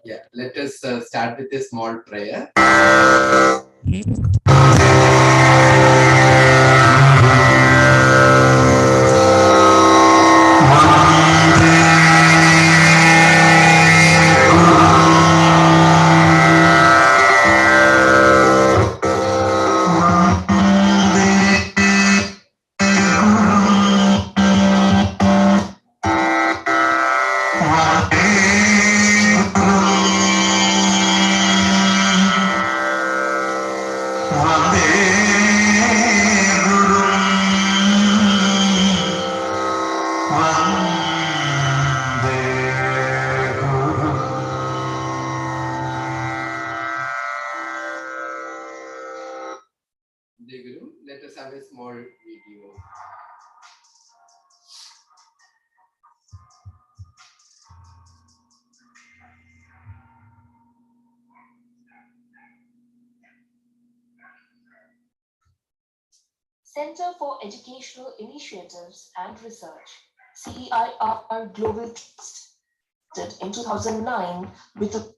Yeah, let us start with a small prayer. Guru, let us have a small video. Center for Educational Initiatives and Research, CEIR Global Trust, in 2009 with a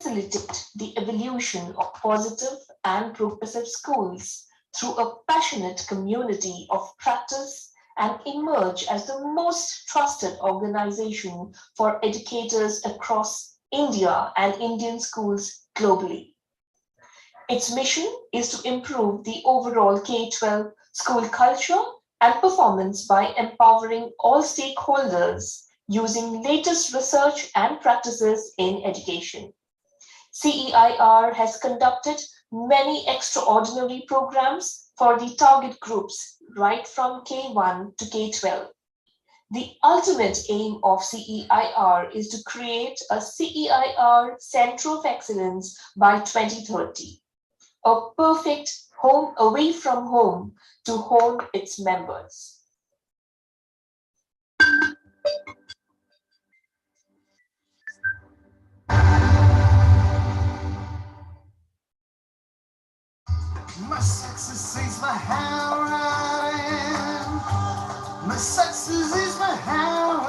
facilitate the evolution of positive and progressive schools through a passionate community of practice and emerge as the most trusted organization for educators across India and Indian schools globally. Its mission is to improve the overall K-12 school culture and performance by empowering all stakeholders using latest research and practices in education. CEIR has conducted many extraordinary programs for the target groups right from K1 to K12. The ultimate aim of CEIR is to create a CEIR Center of Excellence by 2030, a perfect home away from home to home its members. My success is my handwriting. My success is my handwriting.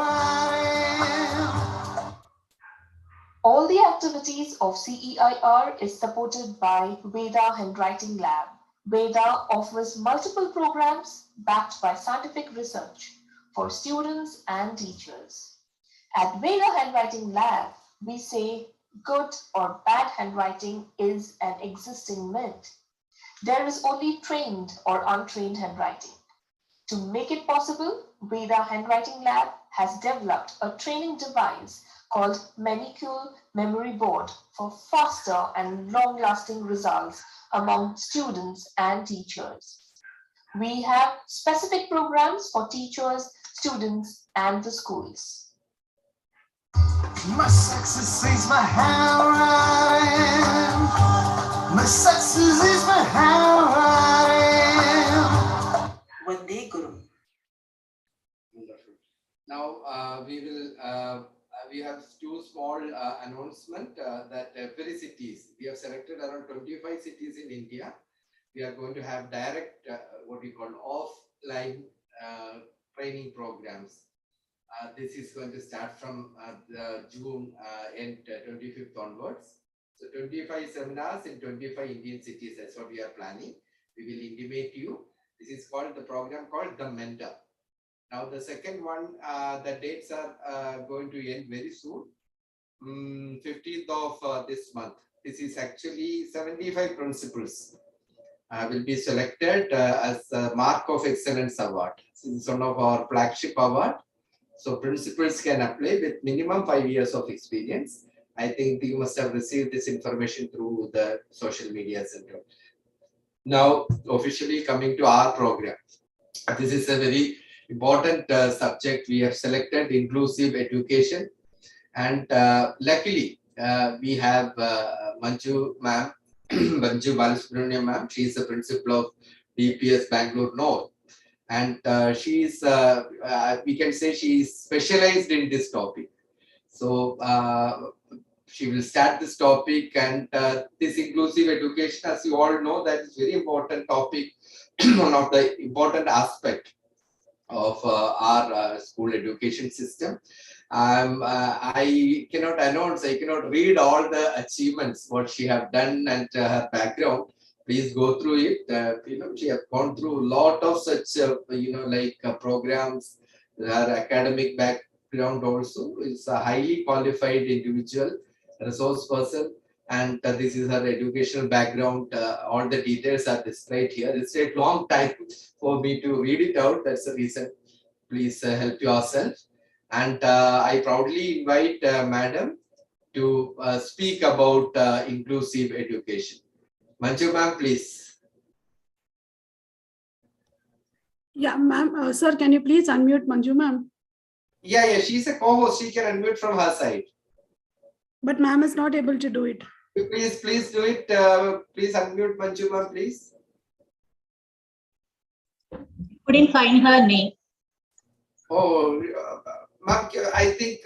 All the activities of CEIR is supported by Veda Handwriting Lab. Veda offers multiple programs backed by scientific research for students and teachers. At Veda Handwriting Lab, we say good or bad handwriting is an existing myth. There is only trained or untrained handwriting. To make it possible, Veda Handwriting Lab has developed a training device called Manicule Memory Board for faster and long-lasting results among students and teachers. We have specific programs for teachers, students, and the schools. My success is my handwriting. My success is my handwriting. Vande Guru. Wonderful. Now we have two small announcement that every cities, we have selected around 25 cities in India. We are going to have direct what we call offline training programs. This is going to start from the June end 25th onwards. So 25 seminars in 25 Indian cities, that's what we are planning. We will intimate you. This is called the program called The Mentor. Now the second one, the dates are going to end very soon, 15th of this month. This is actually 75 principles will be selected as a Mark of Excellence Award. This is one of our flagship award. So principals can apply with minimum 5 years of experience. I think you must have received this information through the social media center. Now, officially coming to our program. This is a very important subject we have selected, inclusive education. And luckily, we have Manju ma'am, Manju Balasubramanyam ma'am. She is the principal of DPS Bangalore North. And she is, we can say she is specialized in this topic. So she will start this topic, and this inclusive education, as you all know, that is very important topic, one of the important aspect of our school education system. I cannot announce, I cannot read all the achievements, what she have done and her background. Please go through it. She has gone through a lot of such, programs. Her academic background also is a highly qualified individual, resource person, and this is her educational background. All the details are displayed here. It's a long time for me to read it out. That's the reason. Please help yourself. And I proudly invite Madam to speak about inclusive education. Manju ma'am, please. Yeah, ma'am. Sir, can you please unmute Manju ma'am? Yeah, she's a co-host. She can unmute from her side. But ma'am is not able to do it. Please do it. Please unmute Manju ma'am, please. Couldn't find her name. Oh, ma'am, I think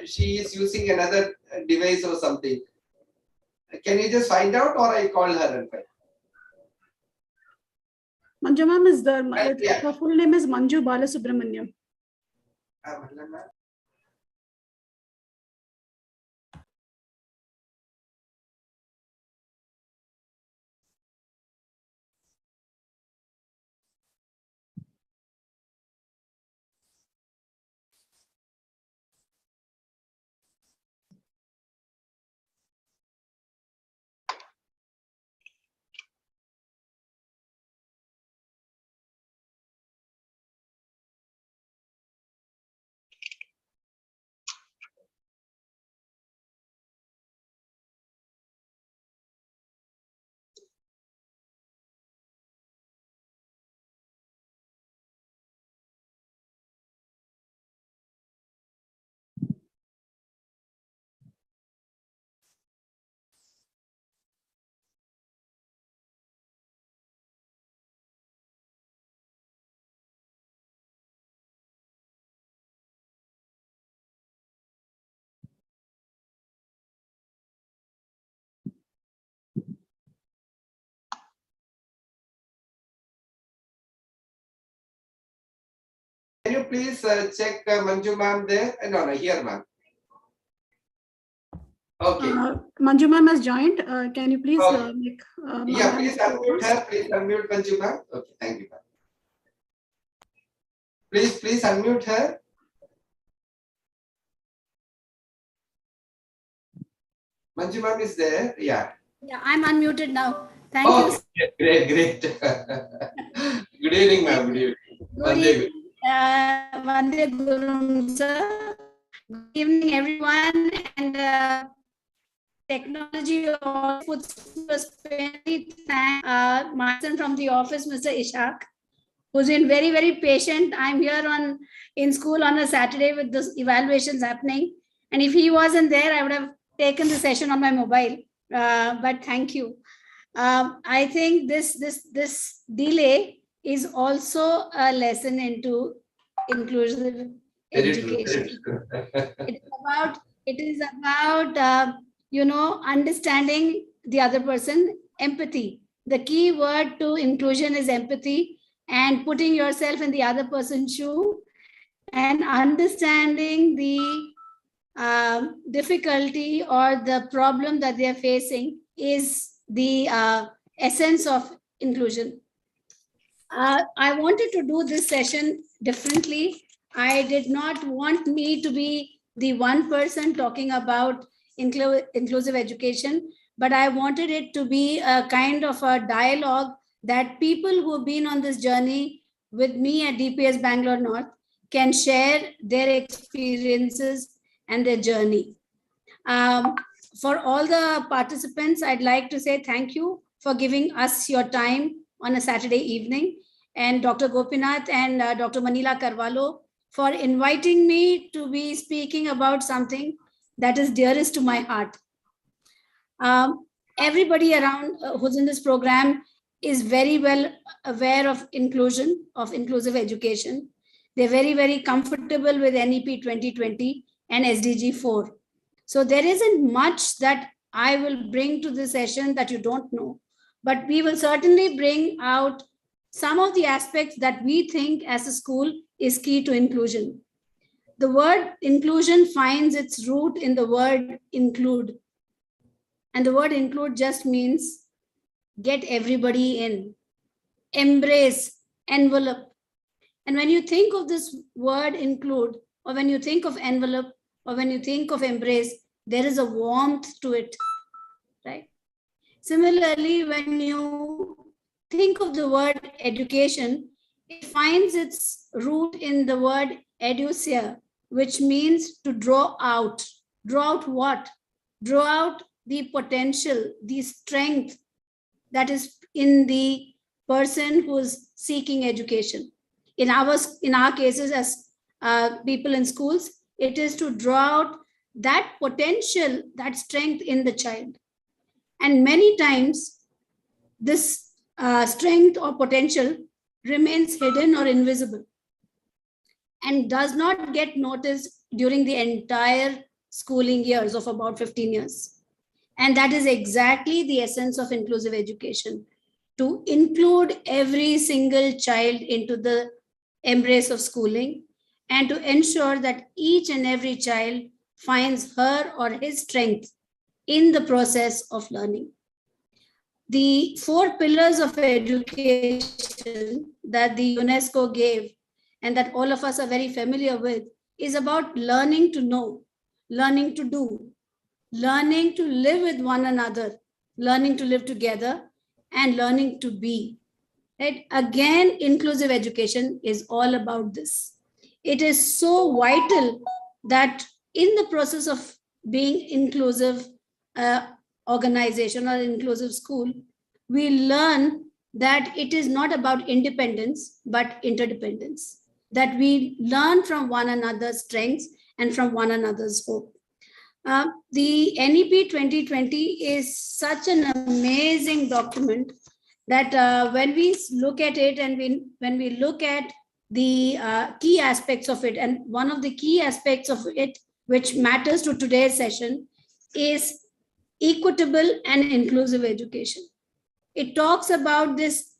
she is using another device or something. Can you just find out, or I call her and find? Manju ma'am is there. Yeah. Her full name is Manju Balasubramanyam. Can you please check Manju ma'am there? No, here ma'am. Okay. Manju ma'am has joined. Can you please make? Yeah, please unmute her. Please unmute Manju ma'am. Okay, thank you, ma'am. Please unmute her. Manju ma'am is there. Yeah. Yeah, I'm unmuted now. Thank you. Great. Good evening, ma'am. Good evening. Good evening. Vande Gurum, sir. Good evening, everyone. And technology also puts a thank my son from the office, Mr. Ishaq, who's been very, very patient. I'm here in school on a Saturday with the evaluations happening. And if he wasn't there, I would have taken the session on my mobile. But thank you. I think this delay is also a lesson into inclusive education. It is about understanding the other person, empathy. The key word to inclusion is empathy, and putting yourself in the other person's shoe and understanding the difficulty or the problem that they are facing is the essence of inclusion. I wanted to do this session differently. I did not want me to be the one person talking about inclusive education, but I wanted it to be a kind of a dialogue that people who have been on this journey with me at DPS Bangalore North can share their experiences and their journey. For all the participants, I'd like to say thank you for giving us your time on a Saturday evening, and Dr. Gopinath and Dr. Manila Carvalho for inviting me to be speaking about something that is dearest to my heart. Everybody around who's in this program is very well aware of inclusion, of inclusive education. They're very, very comfortable with NEP 2020 and SDG 4. So there isn't much that I will bring to this session that you don't know, but we will certainly bring out some of the aspects that we think as a school is key to inclusion. The word inclusion finds its root in the word include. And the word include just means get everybody in, embrace, envelope. And when you think of this word include, or when you think of envelope, or when you think of embrace, there is a warmth to it, right? Similarly, when you think of the word education, it finds its root in the word educia, which means to draw out. Draw out what? Draw out the potential, the strength that is in the person who is seeking education. In our cases, as people in schools, it is to draw out that potential, that strength in the child. And many times, this strength or potential remains hidden or invisible and does not get noticed during the entire schooling years of about 15 years. And that is exactly the essence of inclusive education, to include every single child into the embrace of schooling and to ensure that each and every child finds her or his strength in the process of learning. The 4 pillars of education that the UNESCO gave and that all of us are very familiar with is about learning to know, learning to do, learning to live with one another, learning to live together, and learning to be. Right? Again, inclusive education is all about this. It is so vital that in the process of being inclusive organization or inclusive school, we learn that it is not about independence, but interdependence, that we learn from one another's strengths and from one another's hope. The NEP 2020 is such an amazing document that when we look at it and when we look at the key aspects of it, and one of the key aspects of it which matters to today's session is equitable and inclusive education. It talks about this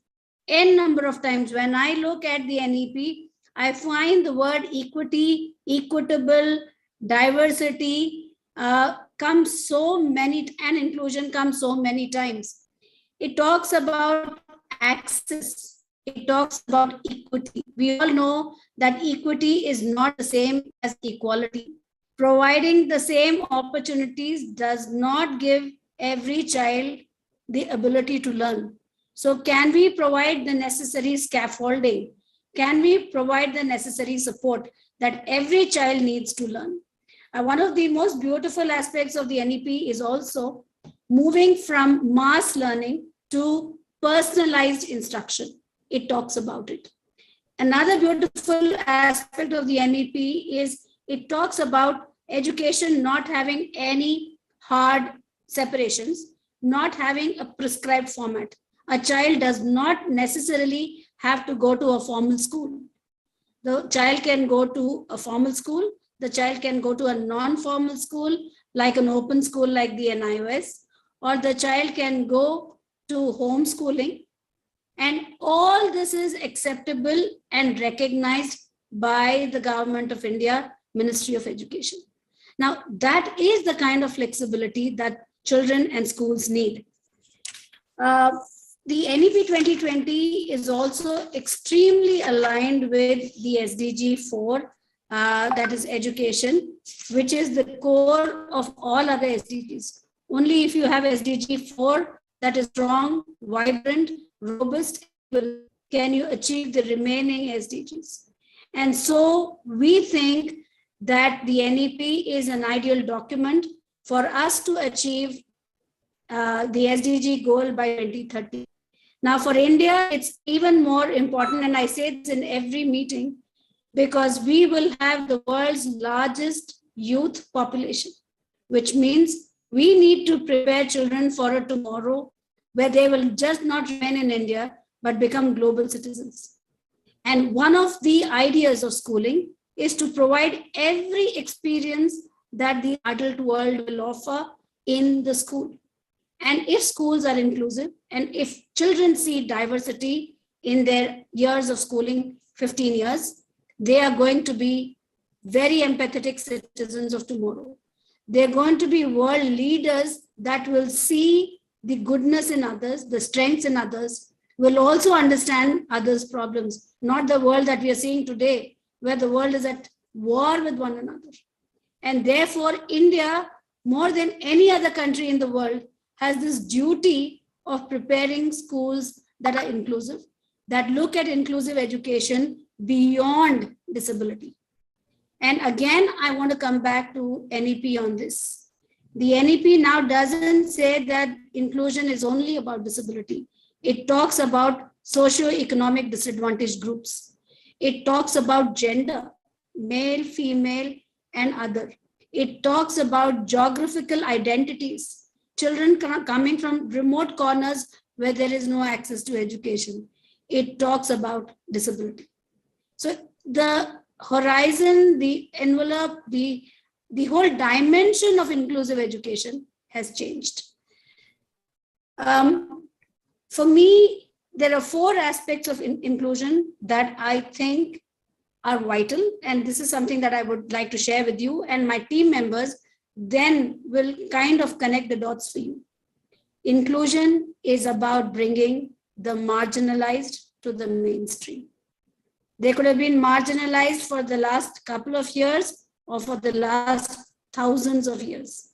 n number of times. When I look at the NEP, I find the word equity, equitable, diversity comes so many, and inclusion comes so many times. It talks about access. It talks about equity. We all know that equity is not the same as equality. Providing the same opportunities does not give every child the ability to learn. So can we provide the necessary scaffolding? Can we provide the necessary support that every child needs to learn? One of the most beautiful aspects of the NEP is also moving from mass learning to personalized instruction. It talks about it. Another beautiful aspect of the NEP is it talks about education not having any hard separations, not having a prescribed format. A child does not necessarily have to go to a formal school. The child can go to a formal school. The child can go to a non-formal school, like an open school like the NIOS, or the child can go to homeschooling. And all this is acceptable and recognized by the Government of India, Ministry of Education. Now, that is the kind of flexibility that children and schools need. The NEP 2020 is also extremely aligned with the SDG 4, that is education, which is the core of all other SDGs. Only if you have SDG 4 that is strong, vibrant, robust, can you achieve the remaining SDGs. And so we think that the NEP is an ideal document for us to achieve the SDG goal by 2030. Now for India, it's even more important, and I say this in every meeting, because we will have the world's largest youth population, which means we need to prepare children for a tomorrow where they will just not remain in India, but become global citizens. And one of the ideas of schooling is to provide every experience that the adult world will offer in the school. And if schools are inclusive, and if children see diversity in their years of schooling, 15 years, they are going to be very empathetic citizens of tomorrow. They're going to be world leaders that will see the goodness in others, the strengths in others, will also understand others' problems, not the world that we are seeing today, where the world is at war with one another. And therefore, India, more than any other country in the world, has this duty of preparing schools that are inclusive, that look at inclusive education beyond disability. And again, I want to come back to NEP on this. The NEP now doesn't say that inclusion is only about disability. It talks about socio-economic disadvantaged groups. It talks about gender, male, female, and other. It talks about geographical identities, children coming from remote corners where there is no access to education. It talks about disability. So the horizon, the envelope, the whole dimension of inclusive education has changed. For me, there are 4 aspects of inclusion that I think are vital, and this is something that I would like to share with you, and my team members then will kind of connect the dots for you. Inclusion is about bringing the marginalized to the mainstream. They could have been marginalized for the last couple of years or for the last thousands of years.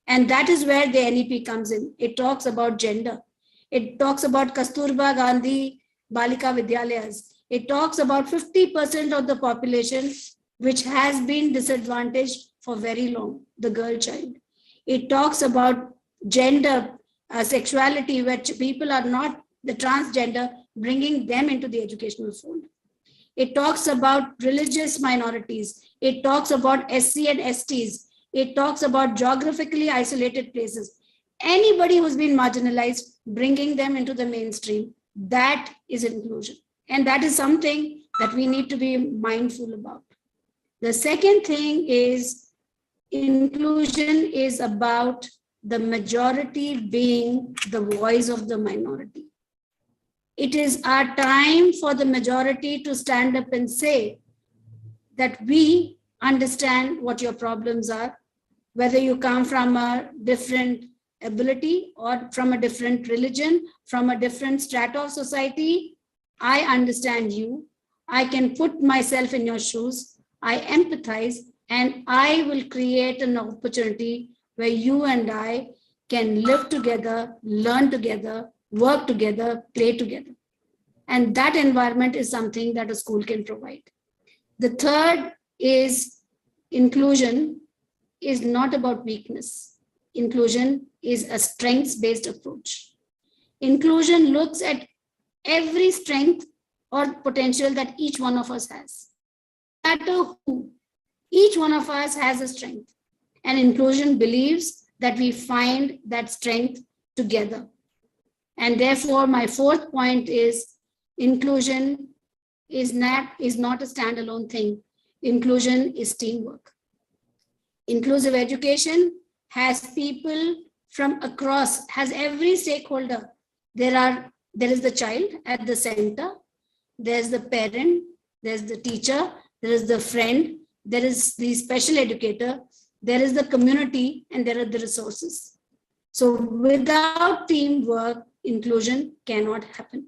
And that is where the NEP comes in. It talks about gender. It talks about Kasturba Gandhi Balika Vidyalayas. It talks about 50% of the population which has been disadvantaged for very long, the girl child. It talks about gender, sexuality, where people are not the transgender, bringing them into the educational fold. It talks about religious minorities. It talks about SC and STs. It talks about geographically isolated places. Anybody who's been marginalized, bringing them into the mainstream, that is inclusion. And that is something that we need to be mindful about. The second thing is inclusion is about the majority being the voice of the minority. It is our time for the majority to stand up and say that we understand what your problems are, whether you come from a different ability or from a different religion, from a different strata of society. I understand you. I can put myself in your shoes. I empathize, and I will create an opportunity where you and I can live together, learn together, work together, play together. And that environment is something that a school can provide. The third is inclusion is not about weakness. Inclusion is a strengths-based approach. Inclusion looks at every strength or potential that each one of us has. No matter who, each one of us has a strength. And inclusion believes that we find that strength together. And therefore, my 4th point is inclusion is not a standalone thing. Inclusion is teamwork. Inclusive education has people from across, has every stakeholder. There is the child at the center, there's the parent, there's the teacher, there is the friend, there is the special educator, there is the community, and there are the resources. So without teamwork, inclusion cannot happen.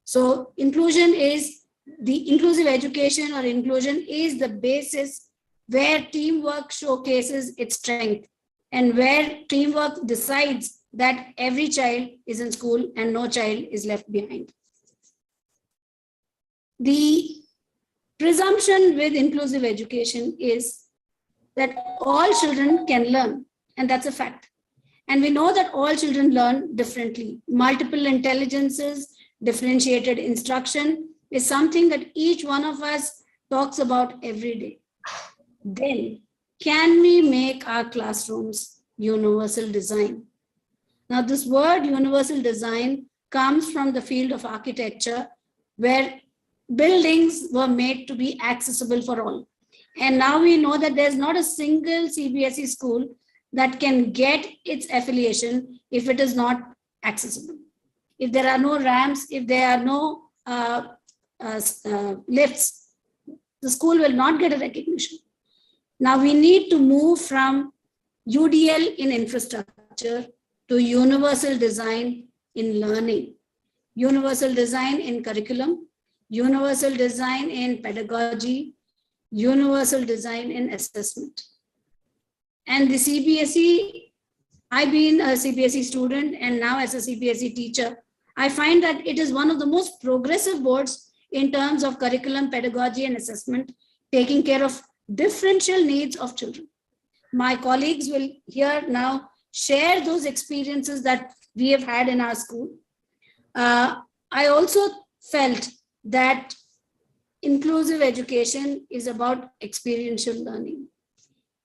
So inclusion is the inclusive education, or inclusion is the basis where teamwork showcases its strength and where teamwork decides that every child is in school and no child is left behind. The presumption with inclusive education is that all children can learn, and that's a fact. And we know that all children learn differently. Multiple intelligences, differentiated instruction is something that each one of us talks about every day. Then, can we make our classrooms universal design? Now, this word universal design comes from the field of architecture, where buildings were made to be accessible for all. And now we know that there's not a single CBSE school that can get its affiliation if it is not accessible. If there are no ramps, if there are no lifts, the school will not get a recognition. Now we need to move from UDL in infrastructure to universal design in learning, universal design in curriculum, universal design in pedagogy, universal design in assessment. And the CBSE, I've been a CBSE student and now as a CBSE teacher, I find that it is one of the most progressive boards in terms of curriculum, pedagogy, and assessment, taking care of differential needs of children. My colleagues will here now share those experiences that we have had in our school. I also felt that inclusive education is about experiential learning.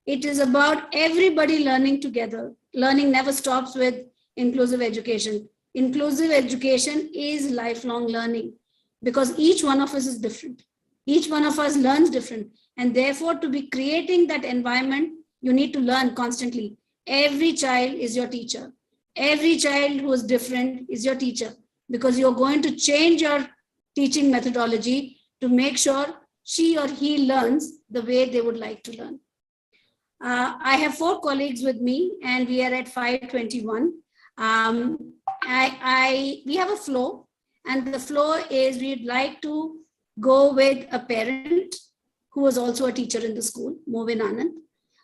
It is about everybody learning together. Learning never stops with inclusive education. Inclusive education is lifelong learning because each one of us is different. Each one of us learns different. And therefore, to be creating that environment, you need to learn constantly. Every child is your teacher. Every child who is different is your teacher because you're going to change your teaching methodology to make sure she or he learns the way they would like to learn. I have 4 colleagues with me and we are at 5:21. We have a flow and the flow is we'd like to go with a parent who was also a teacher in the school, Movin Anand.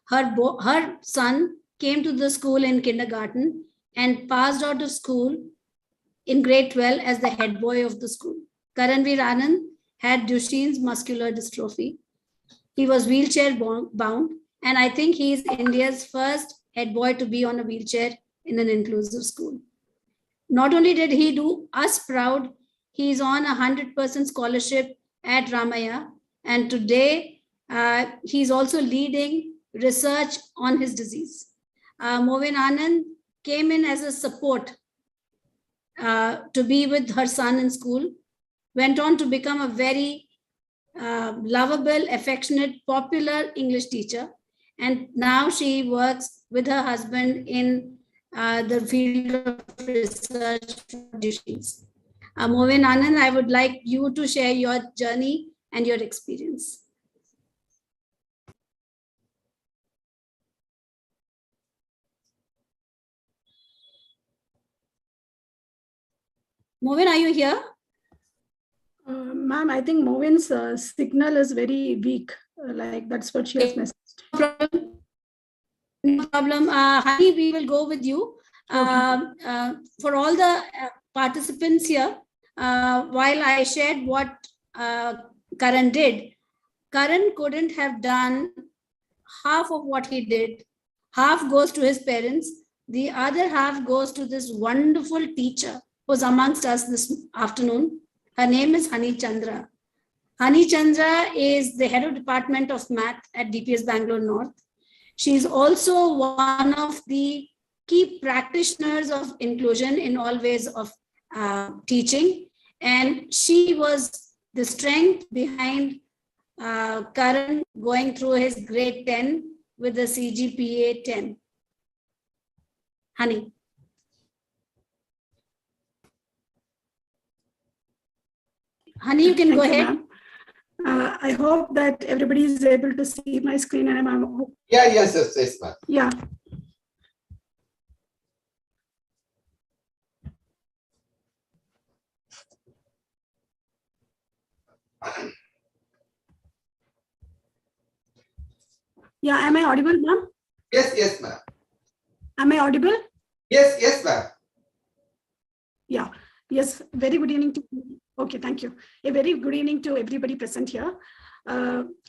Her son came to the school in kindergarten and passed out of school in grade 12 as the head boy of the school. Karanveer Anand had Duchenne's muscular dystrophy. He was wheelchair bound, and I think he is India's first head boy to be on a wheelchair in an inclusive school. Not only did he do us proud, he is on a 100% scholarship at Ramaya, and today he's also leading research on his disease. Movin Anand came in as a support to be with her son in school, went on to become a very lovable, affectionate, popular English teacher. And now she works with her husband in the field of research for Duchenne's. Movin Anand, I would like you to share your journey and your experience. Movin, are you here? Ma'am, I think Movin's signal is very weak. Like that's what she has messaged. No problem. Honey, we will go with you. For all the participants here, while I shared what Karan did, Karan couldn't have done half of what he did. Half goes to his parents. The other half goes to this wonderful teacher who's amongst us this afternoon. Her name is Hani Chandra. Hani Chandra is the head of department of math at DPS Bangalore North. She is also one of the key practitioners of inclusion in all ways of teaching. And she was the strength behind Karan going through his grade 10 with the CGPA 10. Honey. Honey, you can go ahead. I hope that everybody is able to see my screen and I'm Yes, ma'am. Yeah. Yeah, am I audible, ma'am? Yes, ma'am. Am I audible? Yes, ma'am. Yeah. Yes. Very good evening to. Okay, thank you. A very good evening to everybody present here.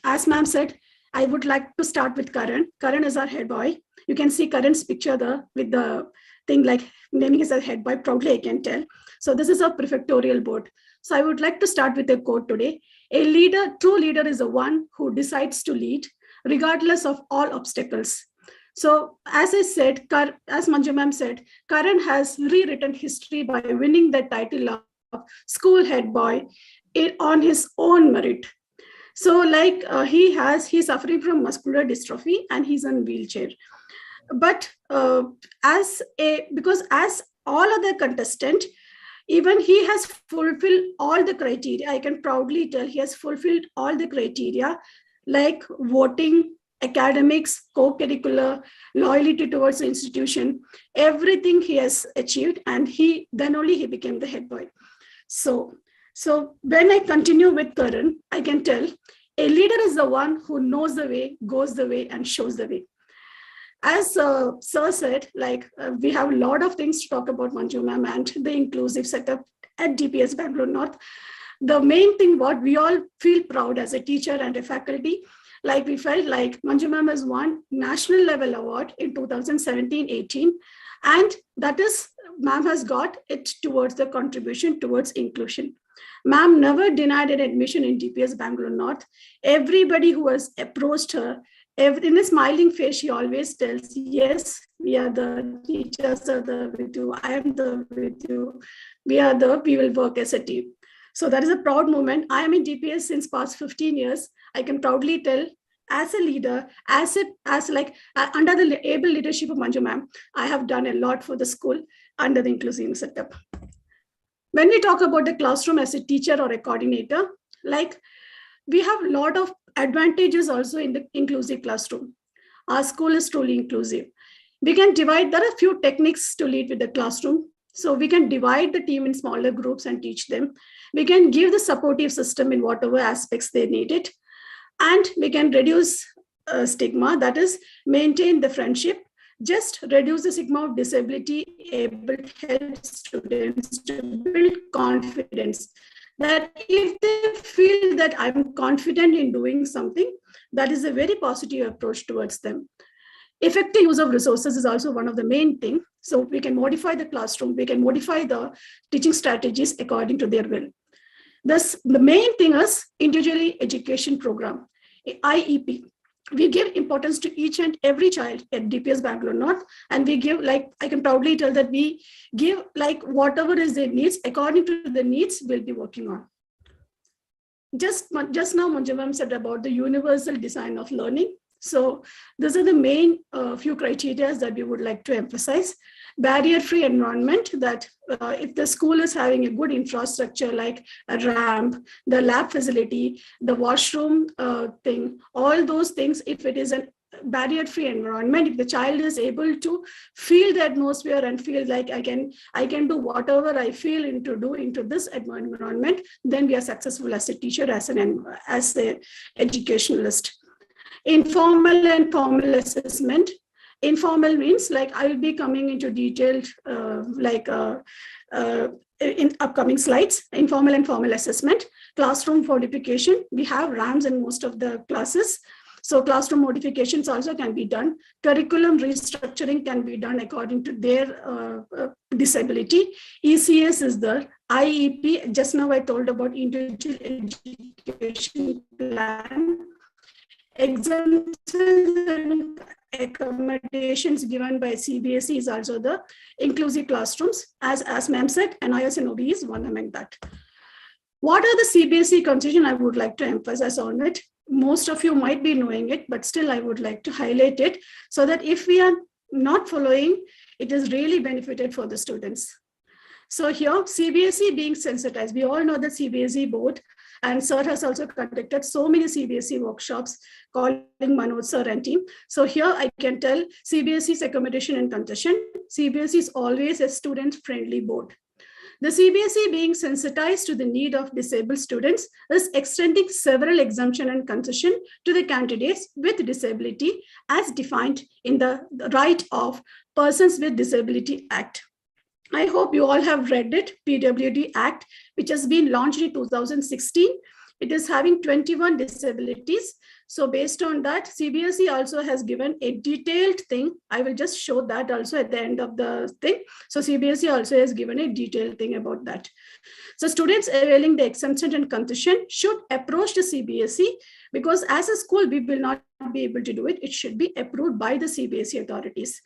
As ma'am said, I would like to start with Karan. Karan is our head boy. You can see Karan's picture there with the thing like naming as a head boy. Proudly, I can tell. So this is a prefectorial board. So I would like to start with a quote today. A leader, true leader is the one who decides to lead regardless of all obstacles. So as I said, as Manju ma'am said, Karan has rewritten history by winning the title of school head boy on his own merit. So like he's suffering from muscular dystrophy and he's in wheelchair. But because as all other contestants, Even he has fulfilled all the criteria. I can proudly tell he has fulfilled all the criteria like voting, academics, co-curricular, loyalty towards the institution, everything he has achieved, and then only he became the head boy. So when I continue with Karan, I can tell a leader is the one who knows the way, goes the way, and shows the way. As Sir said, we have a lot of things to talk about Manju ma'am and the inclusive setup at DPS Bangalore North. The main thing what we all feel proud as a teacher and a faculty, like we felt like Manju ma'am has won national level award in 2017-18, and that is ma'am has got it towards the contribution towards inclusion. Ma'am never denied an admission in DPS Bangalore North. Everybody who has approached her, in a smiling face, she always tells, yes, we are the teachers are the with you. I am the with you. We will work as a team. So that is a proud moment. I am in DPS since past 15 years. I can proudly tell as a leader, under the able leadership of Manju ma'am, I have done a lot for the school under the inclusive setup. When we talk about the classroom as a teacher or a coordinator, we have a lot of advantages also in the inclusive classroom. Our school is truly inclusive. We can divide, there are a few techniques to lead with the classroom. So we can divide the team in smaller groups and teach them. We can give the supportive system in whatever aspects they need it. And we can reduce stigma, that is maintain the friendship, just reduce the stigma of disability, able to help students to build confidence. That if they feel that I'm confident in doing something, that is a very positive approach towards them. Effective use of resources is also one of the main things. So we can modify the classroom, we can modify the teaching strategies according to their will. Thus, the main thing is individual education program, IEP. We give importance to each and every child at DPS Bangalore North, and we give, I can proudly tell that we give whatever is their needs, according to the needs we'll be working on. Just now Manju ma'am said about the universal design of learning. So these are the main few criteria that we would like to emphasize. Barrier-free environment, that if the school is having a good infrastructure like a ramp, the lab facility, the washroom thing, all those things, if it is a barrier-free environment, if the child is able to feel the atmosphere and feel like I can do whatever I feel into this environment, then we are successful as a teacher, as an educationalist. Informal and formal assessment. Informal means I will be coming into detailed in upcoming slides. Informal and formal assessment. Classroom modification. We have RAMs in most of the classes. So classroom modifications also can be done. Curriculum restructuring can be done according to their disability. ECS is there. IEP, just now I told about individual education plan. Exemptions and accommodations given by CBSE is also the inclusive classrooms. As ma'am said, NIS and OB is one among that. What are the CBSE conclusion? I would like to emphasize on it. Most of you might be knowing it, but still I would like to highlight it so that if we are not following, it is really benefited for the students. So here, CBSE being sensitized, we all know the CBSE board, and sir has also conducted so many CBSE workshops calling Manoj sir and team. So here I can tell CBSE's accommodation and concession. CBSE is always a student-friendly board. The CBSE being sensitized to the need of disabled students is extending several exemption and concession to the candidates with disability as defined in the Right of Persons with Disability Act. I hope you all have read it, PWD Act, which has been launched in 2016. It is having 21 disabilities. So based on that, CBSE also has given a detailed thing. I will just show that also at the end of the thing. So CBSE also has given a detailed thing about that. So students availing the exemption and concession should approach the CBSE, because as a school, we will not be able to do it. It should be approved by the CBSE authorities.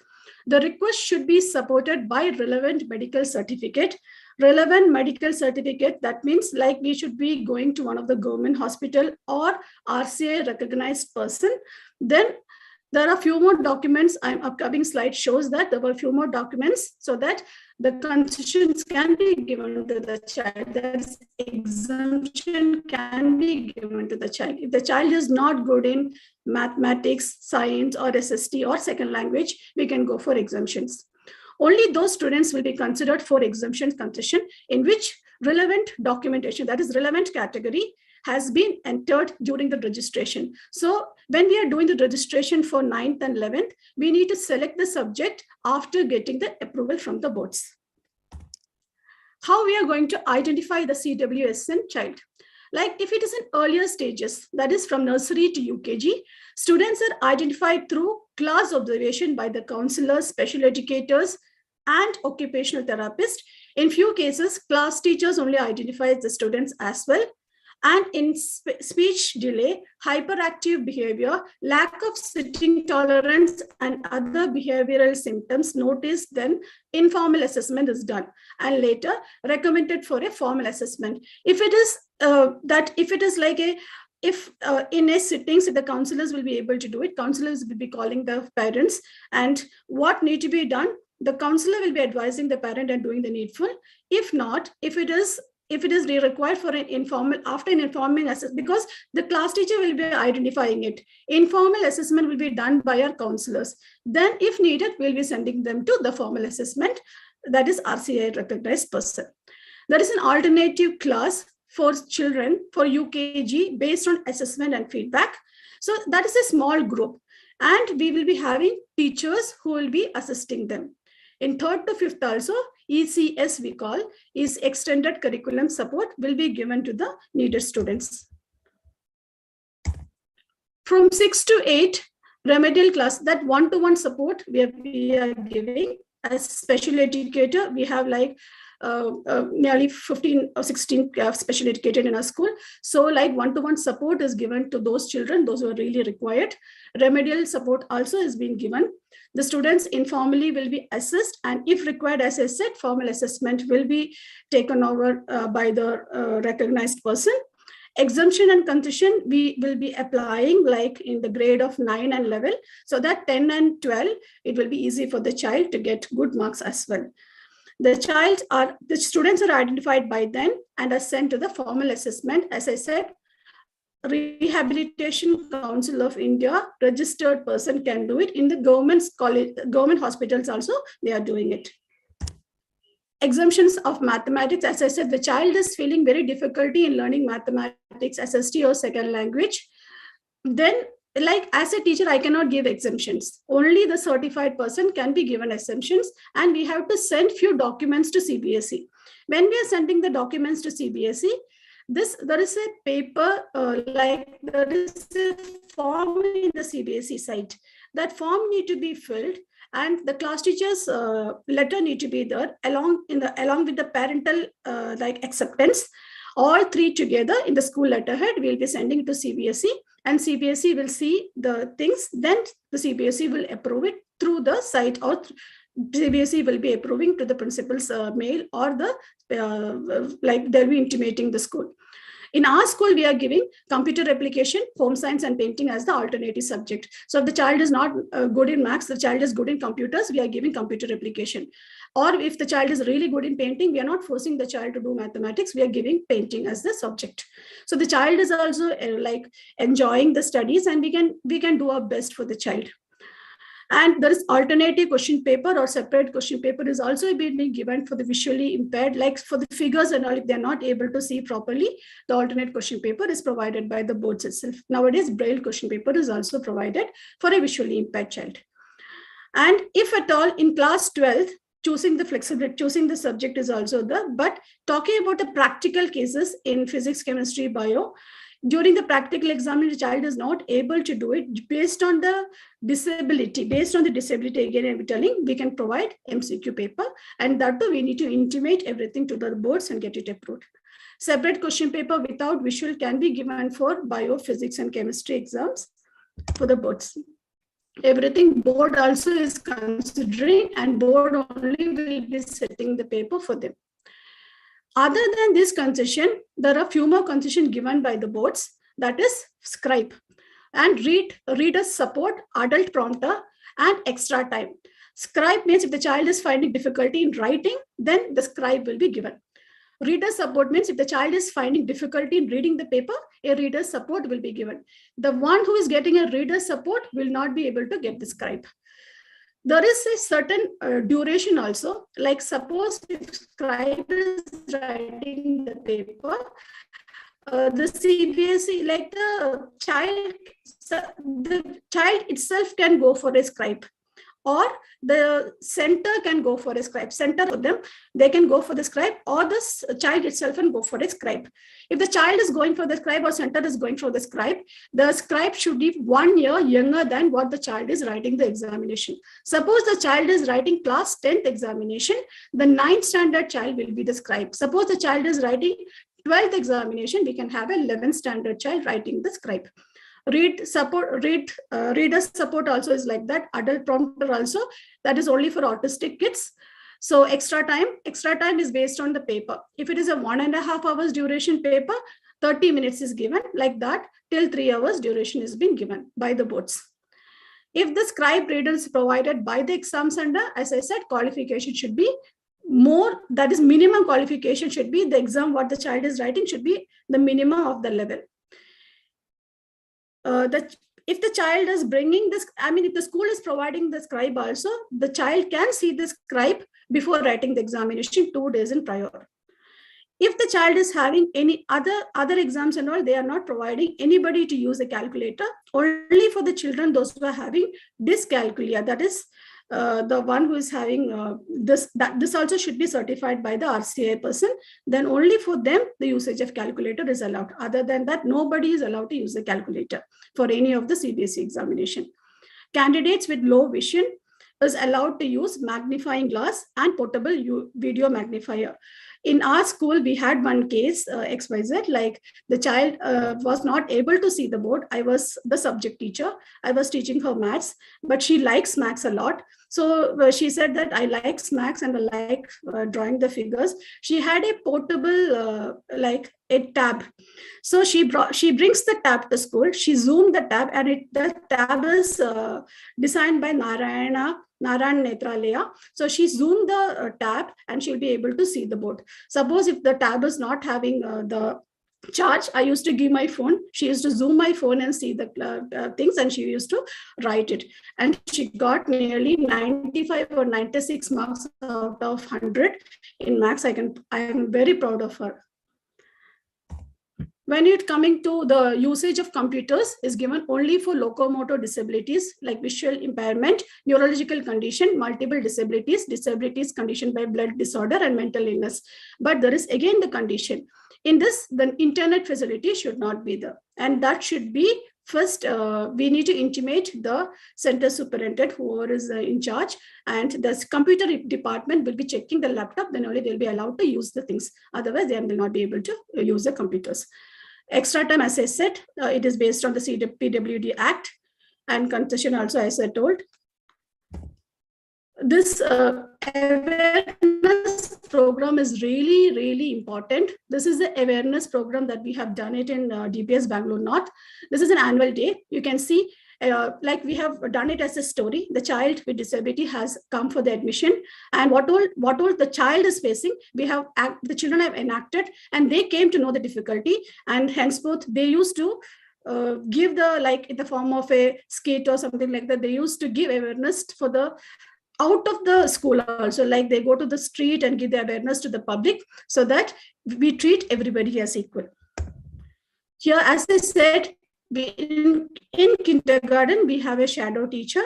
The request should be supported by relevant medical certificate. Relevant medical certificate, that means we should be going to one of the government hospital or RCA recognized person. Then There are a few more documents. Upcoming slide shows that there were a few more documents so that the concessions can be given to the child. That exemption can be given to the child. If the child is not good in mathematics, science, or SST or second language, we can go for exemptions. Only those students will be considered for exemption concession in which relevant documentation, that is relevant category, has been entered during the registration. So when we are doing the registration for 9th and 11th, we need to select the subject after getting the approval from the boards. How we are going to identify the CWSN child? Like if it is in earlier stages, that is from nursery to UKG, students are identified through class observation by the counselors, special educators, and occupational therapists. In few cases, class teachers only identify the students as well. And in speech delay, hyperactive behavior, lack of sitting tolerance, and other behavioral symptoms noticed, then informal assessment is done and later recommended for a formal assessment. If it is in a sittings, the counselors will be able to do it. Counselors will be calling the parents, and what need to be done, the counselor will be advising the parent and doing the needful. If not, if it is required for an informal, after an informing assessment, because the class teacher will be identifying it, informal assessment will be done by our counselors. Then if needed, we'll be sending them to the formal assessment, that is RCI recognized person. There is an alternative class for children for UKG based on assessment and feedback. So that is a small group, and we will be having teachers who will be assisting them. In 3rd to 5th also, ECS we call, is extended curriculum support, will be given to the needed students. From 6 to 8, remedial class, that one-to-one support we are giving. As special educator, we have like nearly 15 or 16 special educated in our school. So like one-to-one support is given to those children, those who are really required. Remedial support also is being given. The students informally will be assessed, and if required, as I said, formal assessment will be taken over by the recognized person. Exemption and concession, we will be applying like in the grade of 9 and 11, so that 10 and 12, it will be easy for the child to get good marks as well. The students are identified by then and are sent to the formal assessment. As I said, Rehabilitation Council of India registered person can do it. In the government hospitals also, they are doing it. Exemptions of mathematics, as I said, the child is feeling very difficulty in learning mathematics, SST or second language. Then, like as a teacher, I cannot give exemptions. Only the certified person can be given exemptions, and we have to send few documents to CBSE. When we are sending the documents to CBSE, there is a paper, there is a form in the CBSE site. That form need to be filled, and the class teacher's letter need to be there along with the parental acceptance. All three together in the school letterhead, we'll be sending it to CBSE, and CBSE will see the things. Then the CBSE will approve it through the site, or CBSE will be approving to the principal's mail, or they'll be intimating the school. In our school, we are giving computer application, home science, and painting as the alternative subject. So if the child is not good in maths, the child is good in computers, we are giving computer application. Or if the child is really good in painting, we are not forcing the child to do mathematics, we are giving painting as the subject. So the child is also enjoying the studies, and we can do our best for the child. And there is alternative question paper or separate question paper is also being given for the visually impaired, like for the figures and all, if they're not able to see properly, the alternate question paper is provided by the boards itself. Nowadays, Braille question paper is also provided for a visually impaired child. And if at all in class 12, choosing the subject is also there, but talking about the practical cases in physics, chemistry, bio, during the practical exam, the child is not able to do it based on the disability. Based on the disability, again, I'm telling, we can provide MCQ paper, and that too, we need to intimate everything to the boards and get it approved. Separate question paper without visual can be given for bio, physics, and chemistry exams for the boards. Everything board also is considering, and board only will be setting the paper for them. Other than this concession, there are few more concessions given by the boards, that is scribe. and reader support, adult prompter, and extra time. Scribe means if the child is finding difficulty in writing, then the scribe will be given. Reader support means if the child is finding difficulty in reading the paper, a reader support will be given. The one who is getting a reader support will not be able to get the scribe. There is a certain duration also, like suppose if scribe is writing the paper, the CBSE, like the child itself can go for a scribe, or the center can go for a scribe. Center of them, they can go for the scribe, or the child itself can go for a scribe. If the child is going for the scribe or center is going for the scribe should be 1 year younger than what the child is writing the examination. Suppose the child is writing class 10th examination, the 9th standard child will be the scribe. Suppose the child is writing 12th examination, we can have a 11th standard child writing the scribe. Reader support also is like that. Adult prompter also, that is only for autistic kids. So extra time is based on the paper. If it is a 1.5 hours duration paper, 30 minutes is given, like that till 3 hours duration is being given by the boards. If the scribe reader is provided by the exam center, as I said, qualification should be more, that is minimum qualification should be the exam what the child is writing should be the minimum of the level. If the child is bringing this, if the school is providing the scribe also, the child can see the scribe before writing the examination 2 days in prior. If the child is having any other exams and all, they are not providing anybody to use a calculator, only for the children, those who are having dyscalculia, that is the one who is having this also should be certified by the RCI person, then only for them the usage of calculator is allowed. Other than that, nobody is allowed to use the calculator for any of the CBSE examination. Candidates with low vision is allowed to use magnifying glass and portable video magnifier. In our school, we had one case, XYZ, like the child was not able to see the board. I was the subject teacher. I was teaching her maths, but she likes maths a lot. So she said that I like maths and I like drawing the figures. She had a portable, like a tab. So she brings the tab to school. She zoomed the tab, and the tab is designed by Narayan Netralaya. So she zoomed the tab and she'll be able to see the board. Suppose if the tab is not having the charge, I used to give my phone. She used to zoom my phone and see the things, and she used to write it. And she got nearly 95 or 96 marks out of 100 in maths. I am very proud of her. When it coming to the usage of computers is given only for locomotor disabilities like visual impairment, neurological condition, multiple disabilities, disabilities conditioned by blood disorder and mental illness. But there is again the condition. In this, the internet facility should not be there. And that should be first, we need to intimate the center superintendent, whoever is in charge, and the computer department will be checking the laptop, then only they'll be allowed to use the things. Otherwise, they will not be able to use the computers. Extra time, as I said, it is based on the PWD Act and concession also, as I told. This awareness program is really, really important. This is the awareness program that we have done it in DPS Bangalore North. This is an annual day. You can see like we have done it as a story. The child with disability has come for the admission, and what all the child is facing, we have the children have enacted, and they came to know the difficulty, and henceforth they used to give the, like in the form of a skit or something like that. They used to give awareness for the out of the school also, like they go to the street and give the awareness to the public, so that we treat everybody as equal. Here, as I said, in kindergarten, we have a shadow teacher.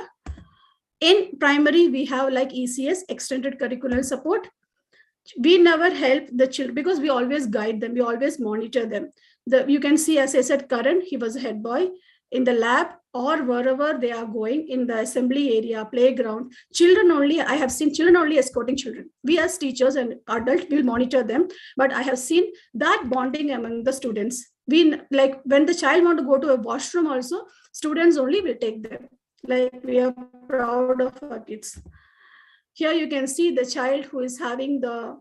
In primary, we have like ECS, extended curricular support. We never help the children because we always guide them. We always monitor them. You can see, as I said, Karan, he was a head boy. In the lab or wherever they are going, in the assembly area, playground, children only, I have seen children only escorting children. We as teachers and adults will monitor them, but I have seen that bonding among the students. We, like when the child want to go to a washroom also, students only will take them. Like we are proud of our kids. Here you can see the child who is having the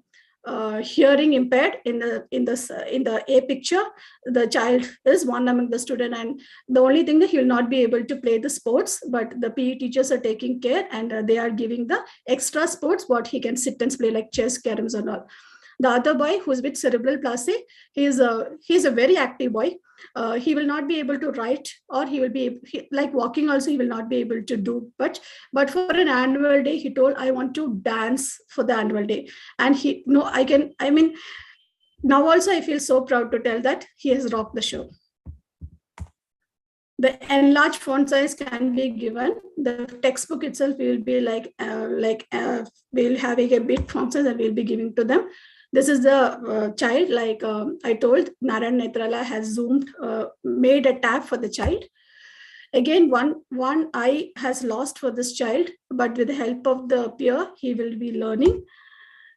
hearing impaired. In the A picture, the child is one among the student, and the only thing that he will not be able to play the sports, but the PE teachers are taking care, and they are giving the extra sports what he can sit and play, like chess, caroms, and all. The other boy who's with cerebral palsy, he's a very active boy. He will not be able to write, or he will be like walking also, he will not be able to do much. But for an annual day, he told, I want to dance for the annual day. And he, no, I mean, now also I feel so proud to tell that he has rocked the show. The enlarged font size can be given. The textbook itself will be we'll having a big font size and we'll be giving to them. This is the child, like I told, Narayan Netrala has zoomed, made a tab for the child. Again, one eye has lost for this child, but with the help of the peer, he will be learning.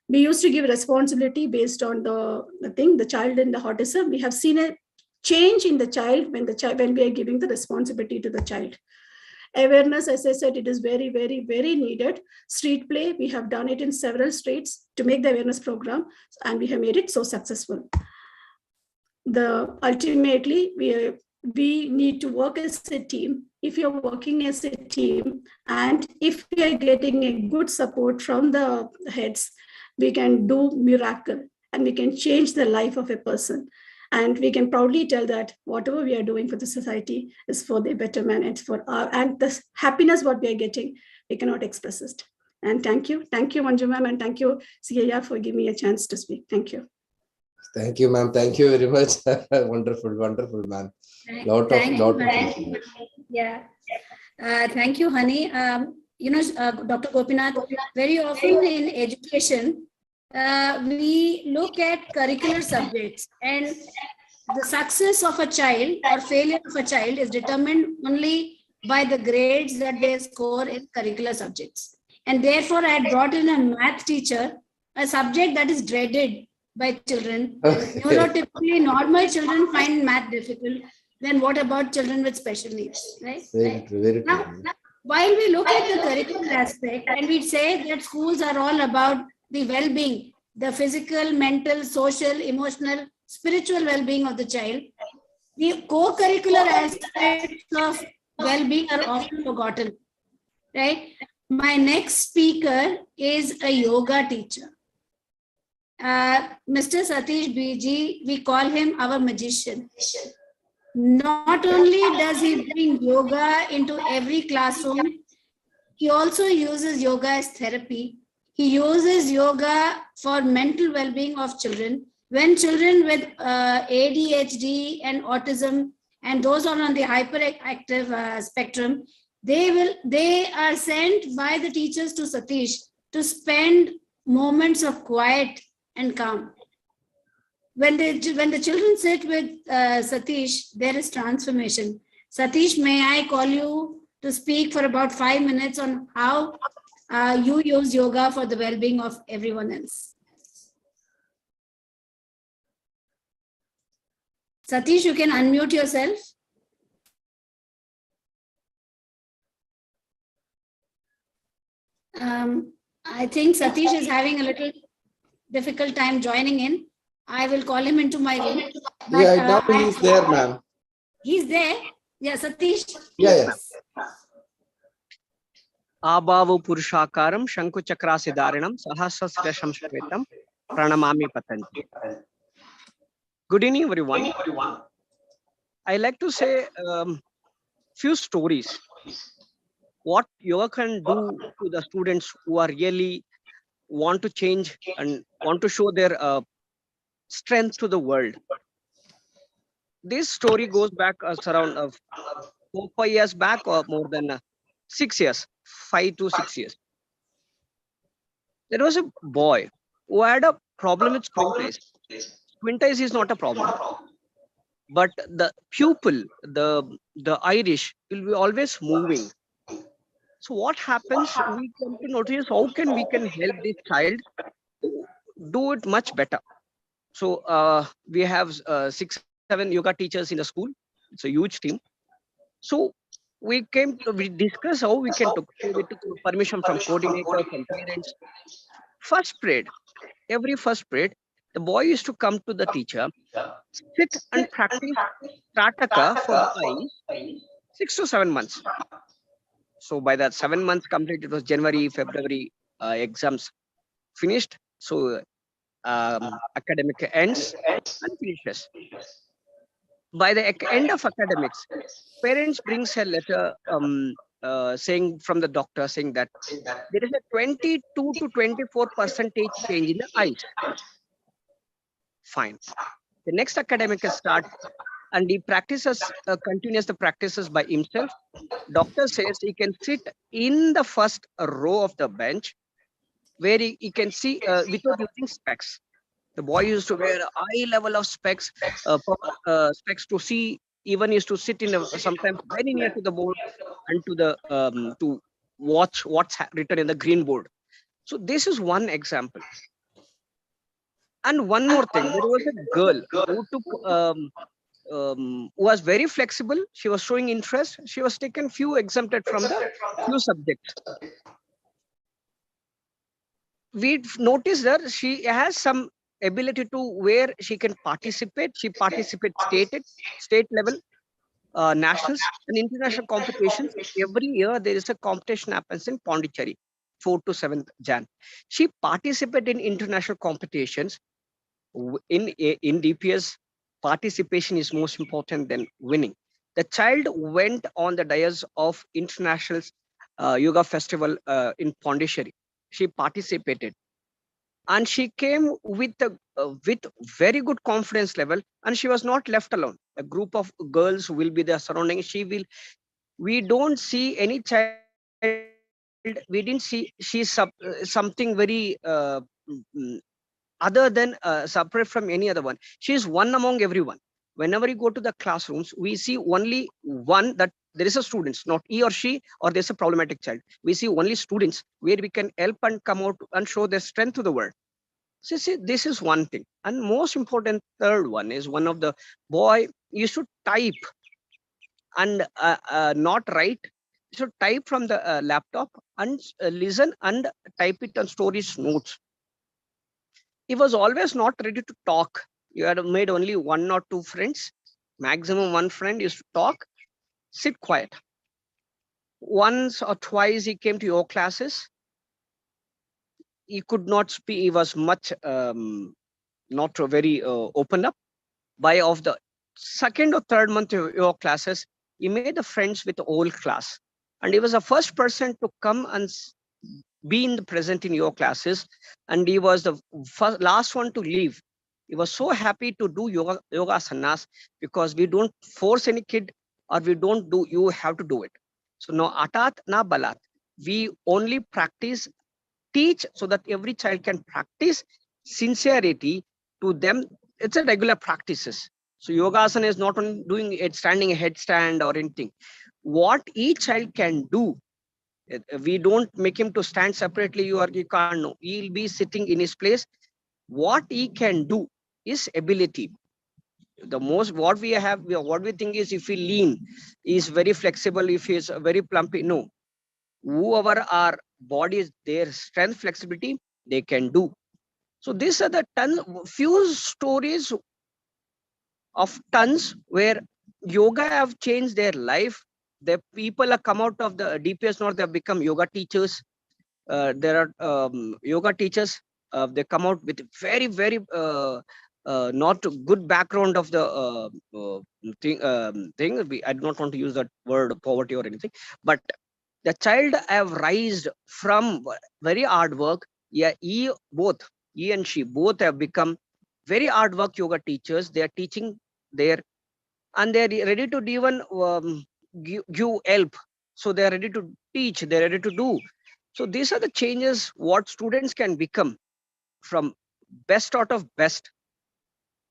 We used to give responsibility based on the child in the autism. We have seen a change in the child when we are giving the responsibility to the child. Awareness, as I said, it is very, very, very needed. Street play, we have done it in several states to make the awareness program, and we have made it so successful. Ultimately, we need to work as a team. If you're working as a team, and if we are getting a good support from the heads, we can do miracle, and we can change the life of a person. And we can proudly tell that whatever we are doing for the society is for the betterment, and for and the happiness what we are getting, we cannot express it. And thank you, Manju ma'am, and thank you CEIR for giving me a chance to speak. Thank you. Thank you, ma'am. Thank you very much. Wonderful, wonderful, ma'am. Thank you, honey. Dr. Gopinath, very often in education, we look at curricular subjects, and the success of a child or failure of a child is determined only by the grades that they score in curricular subjects. And therefore, I had brought in a math teacher, a subject that is dreaded by children. Neurotypically, normal children find math difficult. Then what about children with special needs, right? Very true, very true. Now, while we look at the curricular aspect, and we say that schools are all about the well-being, the physical, mental, social, emotional, spiritual well-being of the child, the co-curricular aspects of well-being are often forgotten, right? My next speaker is a yoga teacher. Mr. Satish BG, we call him our magician. Not only does he bring yoga into every classroom, he also uses yoga as therapy. He uses yoga for mental well-being of children. When children with ADHD and autism and those on the hyperactive spectrum, they are sent by the teachers to Satish to spend moments of quiet and calm. When the children sit with Satish, there is transformation. Satish, may I call you to speak for about 5 minutes on how you use yoga for the well-being of everyone else? Satish, you can unmute yourself. I think Satish is having a little difficult time joining in. I will call him into my room. But, yeah, now he's there, ma'am. He's there. Yeah, Satish. Yeah. Abhavu Purushakaram Shankuchakrasidarinam Sahasrasrasham Shvetam Pranamami Patanti. Good evening, everyone. I like to say few stories. What yoga can do to the students who are really want to change and want to show their strength to the world. This story goes back around 4-5 years back, or more than 6 years, 5 to 6 years. There was a boy who had a problem with squint eyes. Squint eyes is not a problem, but the pupil, the iris will be always moving. So what happens? We come to notice how we can help this child to do it much better. So we have 6-7 yoga teachers in the school. It's a huge team. So we discuss how we can we took permission from coordinators and parents. First period, every first period, the boy used to come to the teacher, sit and practice Trataka for the eyes 6 to 7 months. So by that 7 months complete, it was January, February exams finished. So academic ends and finishes. By the end of academics, parents brings a letter saying from the doctor saying that there is a 22 to 24% change in the eyes. Fine. The next academic start and he practices, continues the practices by himself. Doctor says he can sit in the first row of the bench where he can see without using specs. The boy used to wear a high level of specs, specs to see. Even used to sit in sometimes very near to the board and to the to watch what's written in the green board. So this is one example. And one more thing, there was a girl who took who was very flexible. She was showing interest. She was taken few exempted from the few subjects. We noticed that she has some ability to where she can participate. She participates state level, nationals and international competitions. Every year there is a competition happens in Pondicherry, 4th to 7th Jan. She participated in international competitions. In DPS, participation is most important than winning. The child went on the dais of international yoga festival in Pondicherry. She participated and she came with very good confidence level, and she was not left alone. A group of girls will be there surrounding. We don't see any child, we didn't see she's something very other than separate from any other one. She is one among everyone. Whenever you go to the classrooms, we see only one, that there is a students, not he or she, or there's a problematic child. We see only students where we can help and come out and show their strength to the world. So see, this is one thing. And most important, third one is one of the boy used to type and not write. So type from the laptop and listen and type it on stories notes. He was always not ready to talk. You had made only one or two friends, maximum one friend used to talk, sit quiet. Once or twice he came to your classes. He could not speak. He was much not very open up. By of the second or third month of your classes, he made the friends with the whole class. And he was the first person to come and be in the present in your classes. And he was the last one to leave. He was so happy to do yoga asanas, because we don't force any kid, or we don't do, you have to do it. So no atat na balat. We only practice, teach, so that every child can practice sincerity to them. It's a regular practices. So yoga asana is not only doing it standing a headstand or anything. What each child can do, we don't make him to stand separately. You can't know. He'll be sitting in his place. What he can do is ability. The most what we have, what we think is if he lean, is very flexible. If he is very plumpy, no. Whoever our body is, their strength, flexibility, they can do. So these are the few stories of tons where yoga have changed their life. The people have come out of the DPS North, they have become yoga teachers. There are yoga teachers. They come out with very, very not good background of the thing. I do not want to use that word poverty or anything, but the child have raised from very hard work. Yeah, he and she both have become very hard work yoga teachers. They are teaching there, and they are ready to even give help. So they are ready to teach. They are ready to do. So these are the changes what students can become from best out of best.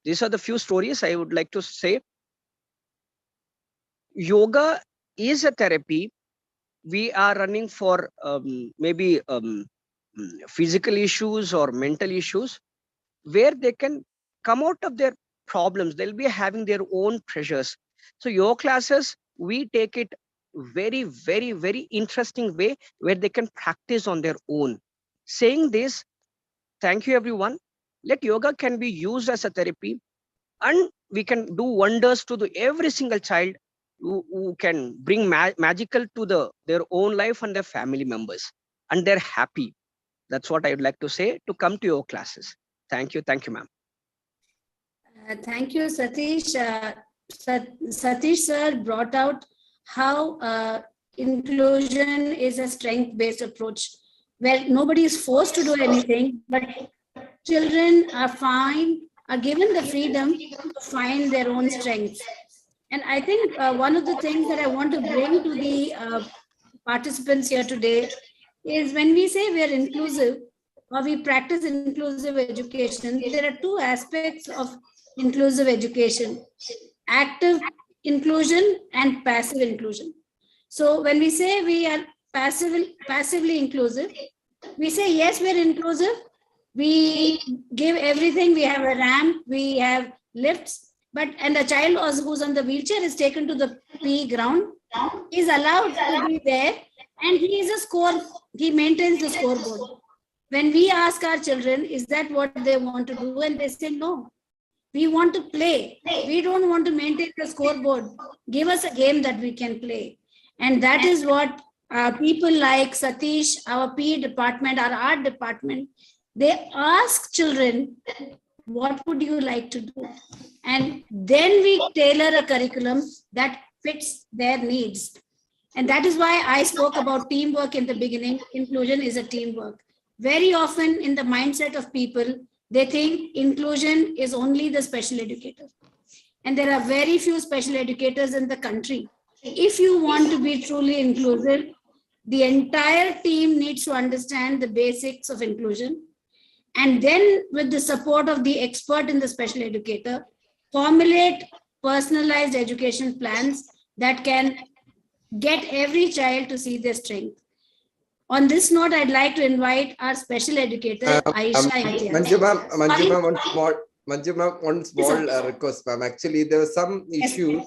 These are the few stories I would like to say. Yoga is a therapy. We are running for maybe physical issues or mental issues, where they can come out of their problems. They'll be having their own pressures. So your classes, we take it very, very, very interesting way, where they can practice on their own. Saying this, thank you everyone. Let yoga can be used as a therapy, and we can do wonders to every single child who can bring magical to their own life and their family members, and they're happy. That's what I would like to say to come to your classes. Thank you, ma'am. Thank you, Satish. Satish sir brought out how inclusion is a strength-based approach. Well, nobody is forced to do anything, but children are given the freedom to find their own strengths. And I think one of the things that I want to bring to the participants here today is when we say we are inclusive or we practice inclusive education, there are two aspects of inclusive education: active inclusion and passive inclusion. So when we say we are passively inclusive, we say yes, we're inclusive. We give everything. We have a ramp, we have lifts, and the child who's on the wheelchair is taken to the PE ground, is allowed to be there, and he maintains the scoreboard. When we ask our children, is that what they want to do? And they say, no, we want to play. We don't want to maintain the scoreboard. Give us a game that we can play. And that is what people like Satish, our PE department, our art department, they ask children, what would you like to do? And then we tailor a curriculum that fits their needs. And that is why I spoke about teamwork in the beginning. Inclusion is a teamwork. Very often in the mindset of people, they think inclusion is only the special educator. And there are very few special educators in the country. If you want to be truly inclusive, the entire team needs to understand the basics of inclusion. And then with the support of the expert in the special educator, formulate personalized education plans that can get every child to see their strength. On this note, I'd like to invite our special educator, Aisha Imtiaz. Manju ma'am, one small request, ma'am. Actually, there were some issues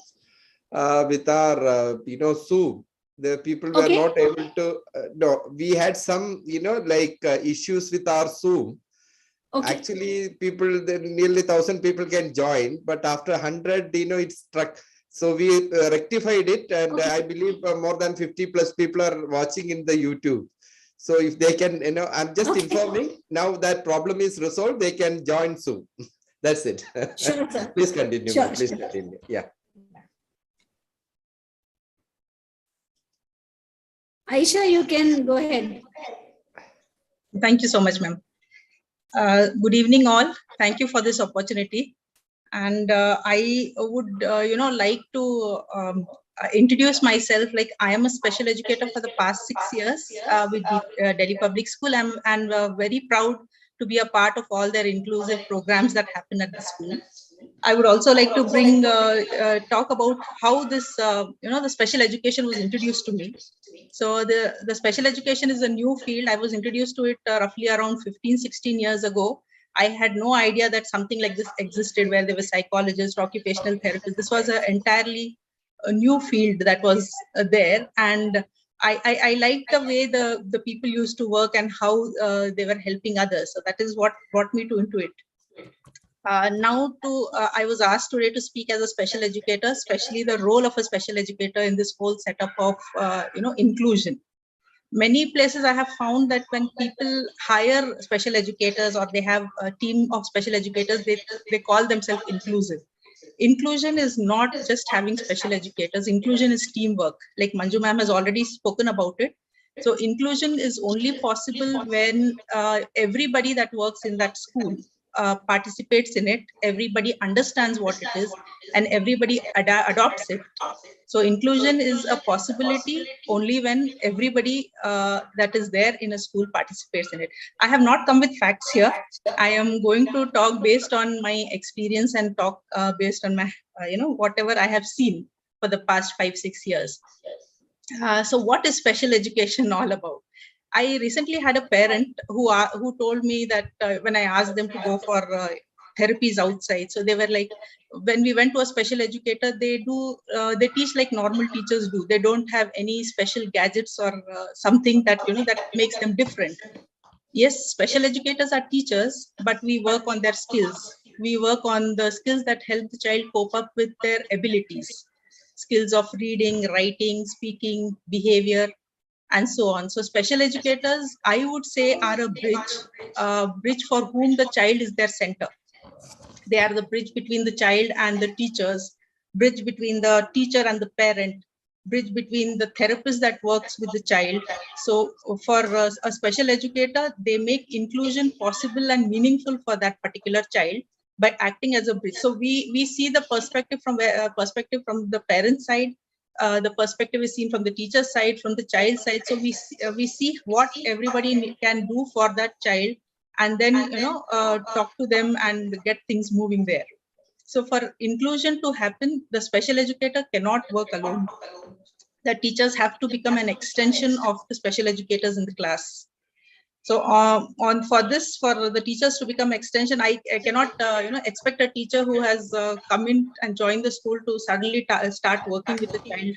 with our, Zoom. The people were not able to, no, we had some, issues with our Zoom. Actually, nearly 1,000 people can join, but after 100, it struck. So we rectified it, and I believe more than 50 plus people are watching in the YouTube. So if they can, I'm just informing, now that problem is resolved, they can join soon. That's it. Sure, sir. Please continue. Sure. Please continue. Yeah. Aisha, you can go ahead. Thank you so much, ma'am. Good evening, all. Thank you for this opportunity. And I would, like to introduce myself. Like, I am a special educator for the past 6 years with the Delhi Public School. I'm very proud to be a part of all their inclusive programs that happen at the school. I would also like to talk about how this, the special education was introduced to me. So the special education is a new field. I was introduced to it roughly around 15, 16 years ago. I had no idea that something like this existed, where there were psychologists, occupational therapists. This was entirely a new field that was there. And I liked the way the people used to work and how they were helping others. So that is what brought me into it. I was asked today to speak as a special educator, especially the role of a special educator in this whole setup of, inclusion. Many places I have found that when people hire special educators or they have a team of special educators, they call themselves inclusive. Inclusion is not just having special educators. Inclusion is teamwork. Like Manju ma'am has already spoken about it. So inclusion is only possible when everybody that works in that school participates in it, everybody understands what it is, and everybody adopts it. So inclusion is a possibility only when everybody that is there in a school participates in it. I have not come with facts here. I am going to talk based on my experience and talk based on my, whatever I have seen for the past 5-6 years. So what is special education all about? I recently had a parent who told me that when I asked them to go for therapies outside, so they were like, when we went to a special educator, they teach like normal teachers do. They don't have any special gadgets or something that that makes them different. Yes, special educators are teachers, but we work on their skills. We work on the skills that help the child cope up with their abilities, skills of reading, writing, speaking, behavior, and so on. So special educators, I would say, are a bridge for whom the child is their center. They are the bridge between the child and the teachers, bridge between the teacher and the parent, bridge between the therapist that works with the child. So for a special educator, they make inclusion possible and meaningful for that particular child by acting as a bridge. So we see the perspective from the parent side, the perspective is seen from the teacher side, from the child side. So we see what everybody can do for that child, and then talk to them and get things moving there. So for inclusion to happen, the special educator cannot work alone. The teachers have to become an extension of the special educators in the class. So for the teachers to become extension, I cannot expect a teacher who has come in and joined the school to suddenly start working with a child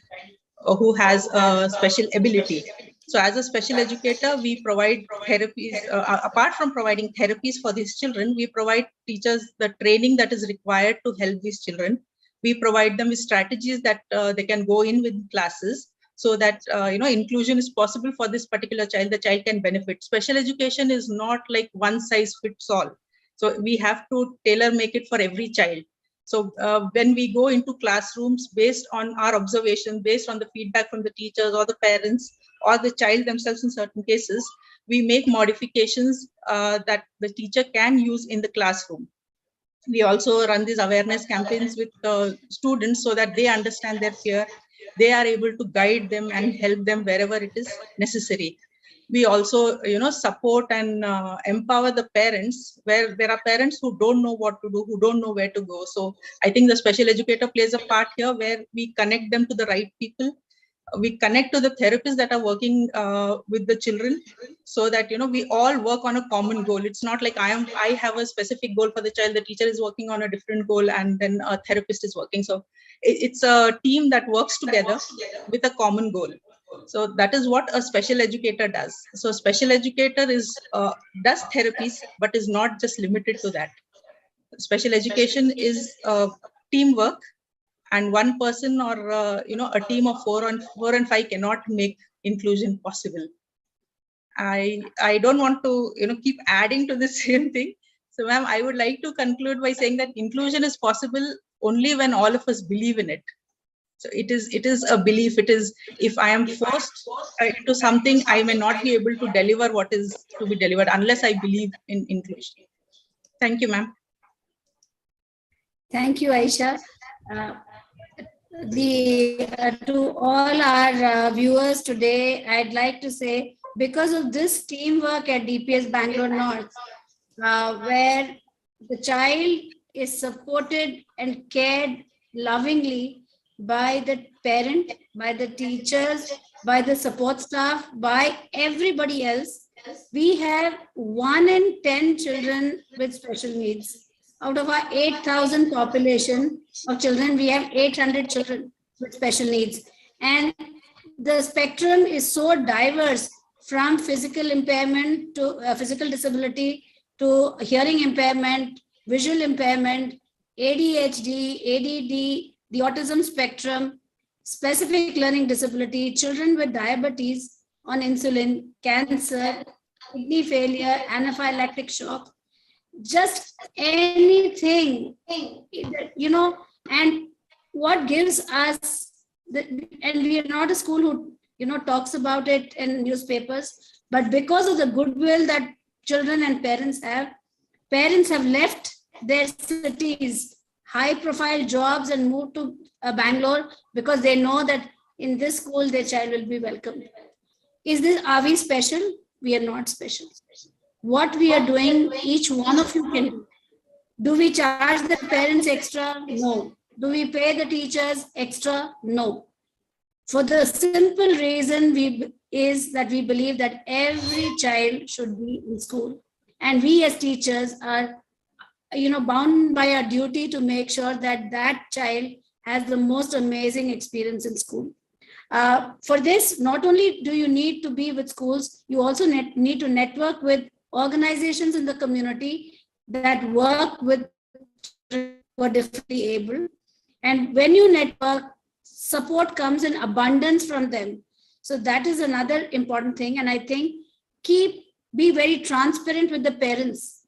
who has a special ability. So as a special educator, we provide therapies. Apart from providing therapies for these children, we provide teachers the training that is required to help these children. We provide them with strategies that they can go in with classes, so that inclusion is possible for this particular child. The child can benefit. Special education is not like one size fits all. So we have to tailor make it for every child. So when we go into classrooms, based on our observation, based on the feedback from the teachers or the parents or the child themselves in certain cases, we make modifications that the teacher can use in the classroom. We also run these awareness campaigns with students so that they understand their fear. They are able to guide them and help them wherever it is necessary. We also support and empower the parents, where there are parents who don't know what to do, who don't know where to go. So I think the special educator plays a part here, where we connect them to the right people. We connect to the therapists that are working with the children, so that we all work on a common goal. It's not like I have a specific goal for the child, the teacher is working on a different goal, and then a therapist is working. So it's a team that works together with a common goal. So that is what a special educator does. So special educator does therapies, but is not just limited to that. Special education is teamwork, and one person or a team of 4 and 5 cannot make inclusion possible. I don't want to keep adding to the same thing. So ma'am, I would like to conclude by saying that inclusion is possible only when all of us believe in it. So it is a belief. It is, if I am forced into something, I may not be able to deliver what is to be delivered unless I believe in inclusion. Thank you, ma'am. Thank you, Aisha. To all our viewers today, I'd like to say, because of this teamwork at DPS Bangalore North, where the child is supported and cared lovingly by the parent, by the teachers, by the support staff, by everybody else, we have 1 in 10 children with special needs. Out of our 8,000 population of children, we have 800 children with special needs. And the spectrum is so diverse, from physical impairment to physical disability to hearing impairment, visual impairment, ADHD, ADD, the autism spectrum, specific learning disability, children with diabetes on insulin, cancer, kidney failure, anaphylactic shock, just anything, and what gives us, and we are not a school who talks about it in newspapers, but because of the goodwill that children and parents have left their cities, high profile jobs, and moved to Bangalore, because they know that in this school their child will be welcomed. Are we special? We are not special. What we are doing, each one of you can do. Do we charge the parents extra? No. Do we pay the teachers extra? No. For the simple reason is that we believe that every child should be in school. And we as teachers are bound by our duty to make sure that that child has the most amazing experience in school. For this, not only do you need to be with schools, you also need to network with organizations in the community that work with children who are differently able. And when you network, support comes in abundance from them. So that is another important thing. And I think be very transparent with the parents.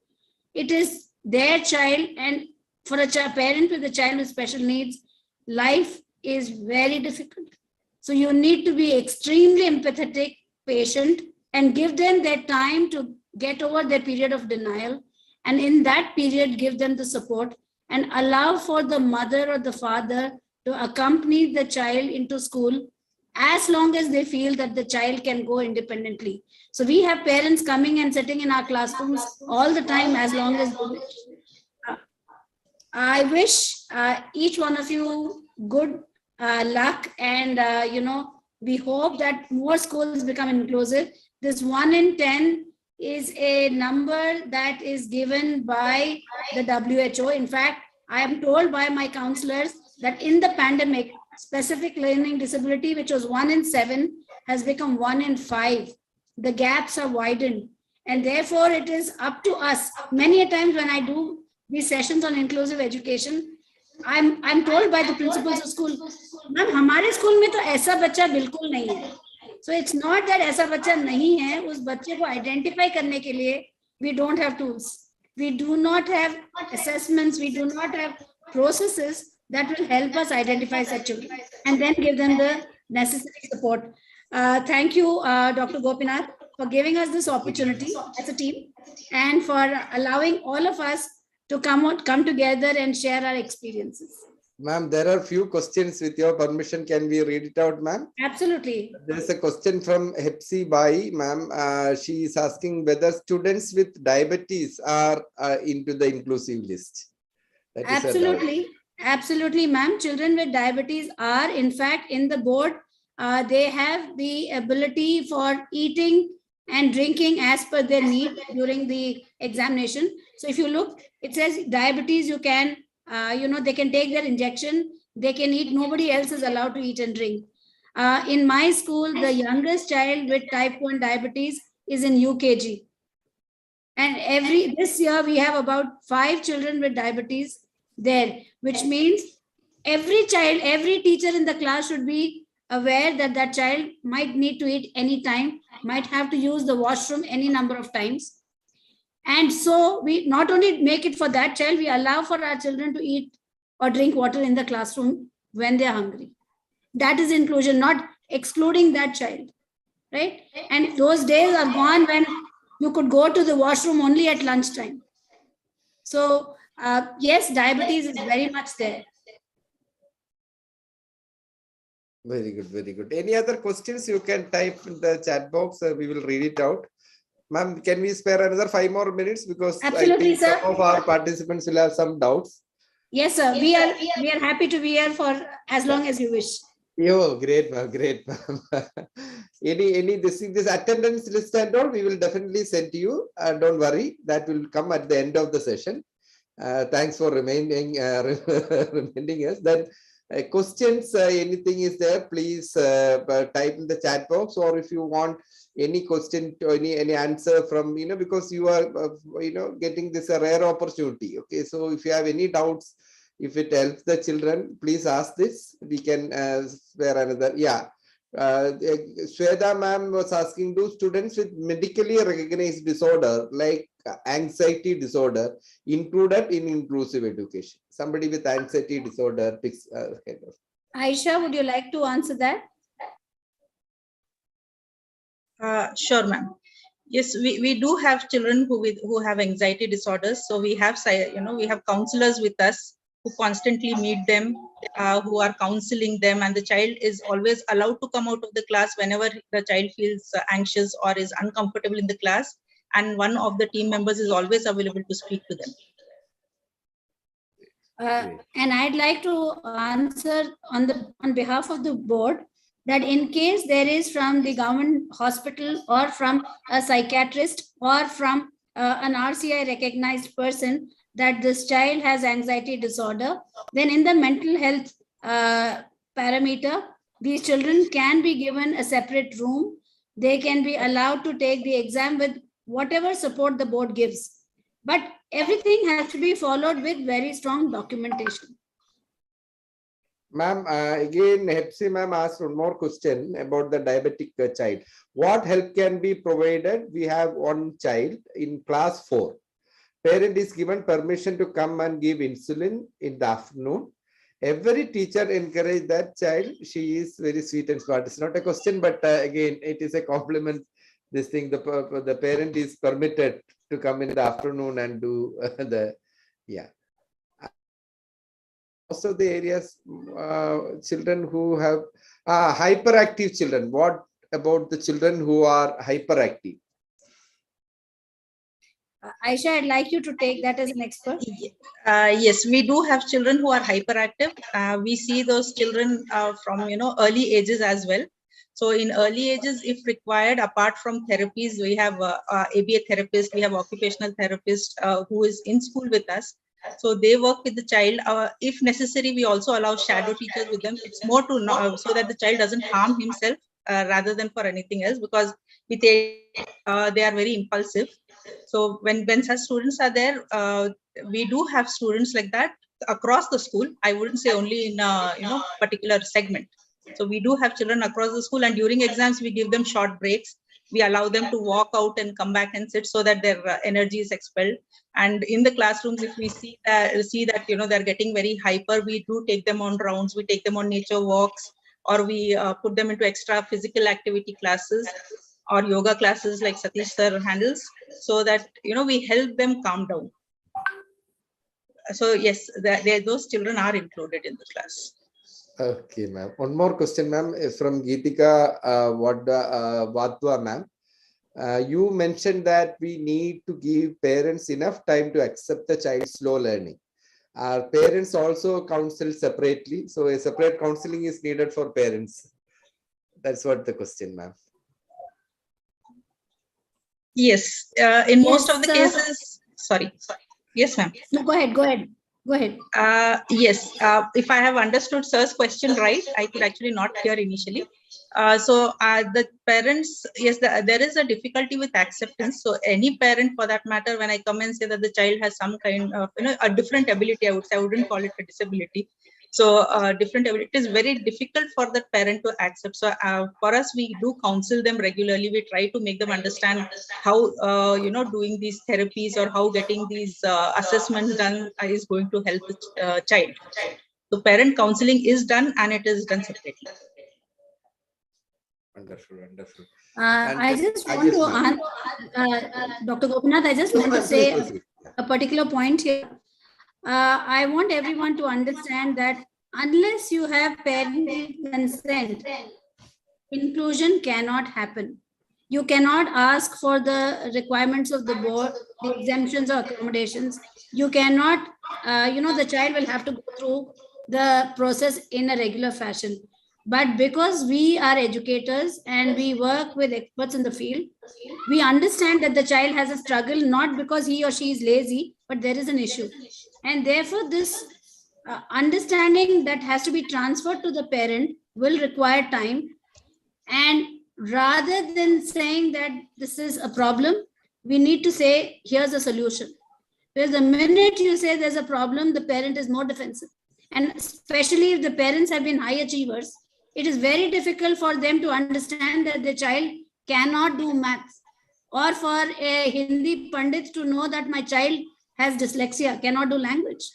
It is their child, and for a parent with a child with special needs, life is very difficult. So you need to be extremely empathetic, patient, and give them their time to get over their period of denial. And in that period, give them the support and allow for the mother or the father to accompany the child into school as long as they feel that the child can go independently. So we have parents coming and sitting in our classrooms all the time as long as they wish. I wish each one of you good luck, and we hope that more schools become inclusive. This 1 in 10 is a number that is given by the WHO. In fact, I am told by my counselors that in the pandemic, specific learning disability, which was 1 in 7, has become 1 in 5. The gaps are widened, and therefore it is up to us. Many a times when I do these sessions on inclusive education, I'm told by the principals of school, ma'am, हमारे school में तो ऐसा बच्चा बिल्कुल नहीं है. So it's not that ऐसा बच्चा नहीं है, उस बच्चे को identify करने के लिए we don't have tools. We do not have assessments. We do not have processes that will help us identify such children and then give them the necessary support. Thank you, Dr. Gopinath, for giving us this opportunity as a team and for allowing all of us to come together and share our experiences. Ma'am, there are few questions. With your permission, can we read it out, ma'am? Absolutely. There is a question from Hepsi Bai, ma'am. She is asking whether students with diabetes are into the inclusive list. That is absolutely, absolutely, ma'am. Children with diabetes are, in fact, in the board. They have the ability for eating and drinking as per their need during the examination. So if you look, it says diabetes, you can, they can take their injection, they can eat, nobody else is allowed to eat and drink. In my school, the youngest child with type 1 diabetes is in UKG. And this year we have about 5 children with diabetes there, which means every child, every teacher in the class should be aware that that child might need to eat any time, might have to use the washroom any number of times. And so we not only make it for that child, we allow for our children to eat or drink water in the classroom when they're hungry. That is inclusion, not excluding that child, right? And those days are gone when you could go to the washroom only at lunchtime. So yes, diabetes is very much there. Very good, very good. Any other questions you can type in the chat box? We will read it out. Ma'am, can we spare another 5 more minutes? Because absolutely, I think some of our participants will have some doubts. Yes, sir. We are happy to be here for as long as you wish. Oh, great, ma'am. Great, ma'am. This attendance list and all, we will definitely send to you. Don't worry, that will come at the end of the session. Thanks for reminding us. Then questions, anything is there, please type in the chat box, or if you want any question to any answer from, because you are, getting this a rare opportunity. Okay, so if you have any doubts, if it helps the children, please ask this. We can spare another. Yeah. Sweda ma'am was asking, do students with medically recognized disorder like anxiety disorder included in inclusive education? Somebody with anxiety disorder, kind of. Aisha, would you like to answer that? Sure, ma'am. Yes, we do have children who have anxiety disorders. So we have, we have counselors with us who constantly meet them, who are counseling them, and the child is always allowed to come out of the class whenever the child feels anxious or is uncomfortable in the class. And one of the team members is always available to speak to them. And I'd like to answer on behalf of the board that in case there is from the government hospital or from a psychiatrist or from an RCI recognized person that this child has anxiety disorder, then in the mental health parameter, these children can be given a separate room. They can be allowed to take the exam with whatever support the board gives. But everything has to be followed with very strong documentation. Ma'am, again, Hepsi ma'am asked one more question about the diabetic child. What help can be provided? We have one child in class 4. Parent is given permission to come and give insulin in the afternoon. Every teacher encourage that child. She is very sweet and smart. It's not a question, but again, it is a compliment. This thing, the parent is permitted to come in the afternoon and do yeah. Most of the areas, children who have hyperactive children. What about the children who are hyperactive? Aisha, I'd like you to take that as an expert. Yes, we do have children who are hyperactive. We see those children from early ages as well. So in early ages, if required, apart from therapies, we have ABA therapist, we have occupational therapist who is in school with us. So they work with the child. If necessary, we also allow shadow teachers with them. It's more to know so that the child doesn't harm himself rather than for anything else, because with age, they are very impulsive. So when such students are there, we do have students like that across the school. I wouldn't say only in particular segment. So we do have children across the school, and during exams we give them short breaks. We allow them to walk out and come back and sit so that their energy is expelled. And in the classrooms, if we see that they're getting very hyper, we do take them on rounds. We take them on nature walks, or we put them into extra physical activity classes or yoga classes like Satish sir handles, so that we help them calm down. So yes, those children are included in the class. Okay, ma'am. One more question, ma'am, from Geetika Vatwa, ma'am. You mentioned that we need to give parents enough time to accept the child's slow learning. Are parents also counseled separately? So a separate counseling is needed for parents. That's what the question, ma'am. Yes, in most of the cases. Sorry. Yes, ma'am. No, go ahead. Yes, if I have understood sir's question right, I could actually not hear initially. So the parents, yes, there is a difficulty with acceptance. So any parent for that matter, when I come and say that the child has some kind of a different ability, I would say, I wouldn't call it a disability. So different ability, it is very difficult for the parent to accept. So for us, we do counsel them regularly. We try to make them understand how doing these therapies or how getting these assessments done is going to help the child. So parent counseling is done, and it is done separately. Wonderful. I just want to, Dr. Gopinath, I just want to say a particular point here. I want everyone to understand that unless you have parent consent, inclusion cannot happen. You cannot ask for the requirements of the board, the exemptions or accommodations. You cannot, the child will have to go through the process in a regular fashion. But because we are educators and we work with experts in the field, we understand that the child has a struggle, not because he or she is lazy, but there is an issue. And therefore, this understanding that has to be transferred to the parent will require time. And rather than saying that this is a problem, we need to say, here's a solution. Because the minute you say there's a problem, the parent is more defensive. And especially if the parents have been high achievers, it is very difficult for them to understand that the child cannot do maths, or for a Hindi Pandit to know that my child has dyslexia, cannot do language.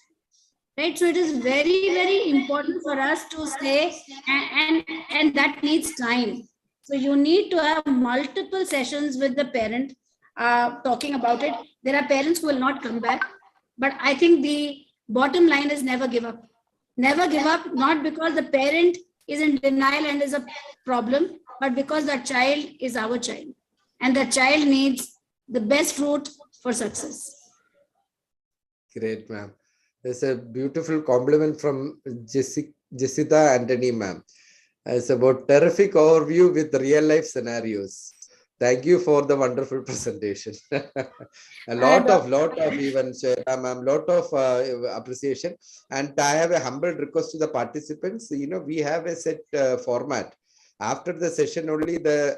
Right? So it is very, very important for us to say, and that needs time. So you need to have multiple sessions with the parent talking about it. There are parents who will not come back, but I think the bottom line is never give up. Never give up, not because the parent is in denial and is a problem, but because the child is our child, and the child needs the best route for success. Great, ma'am. There's a beautiful compliment from Jessica Anthony, ma'am. It's about terrific overview with real life scenarios. Thank you for the wonderful presentation. a lot of even Shweta ma'am, lot of appreciation. And I have a humble request to the participants. We have a set format. After the session, only the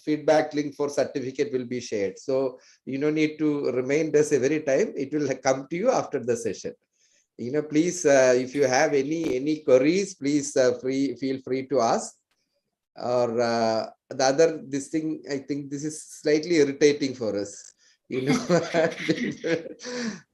feedback link for certificate will be shared. So you don't need to remind us every time. It will come to you after the session. Please, if you have any queries, please feel free to ask. Or the other, this thing, I think this is slightly irritating for us.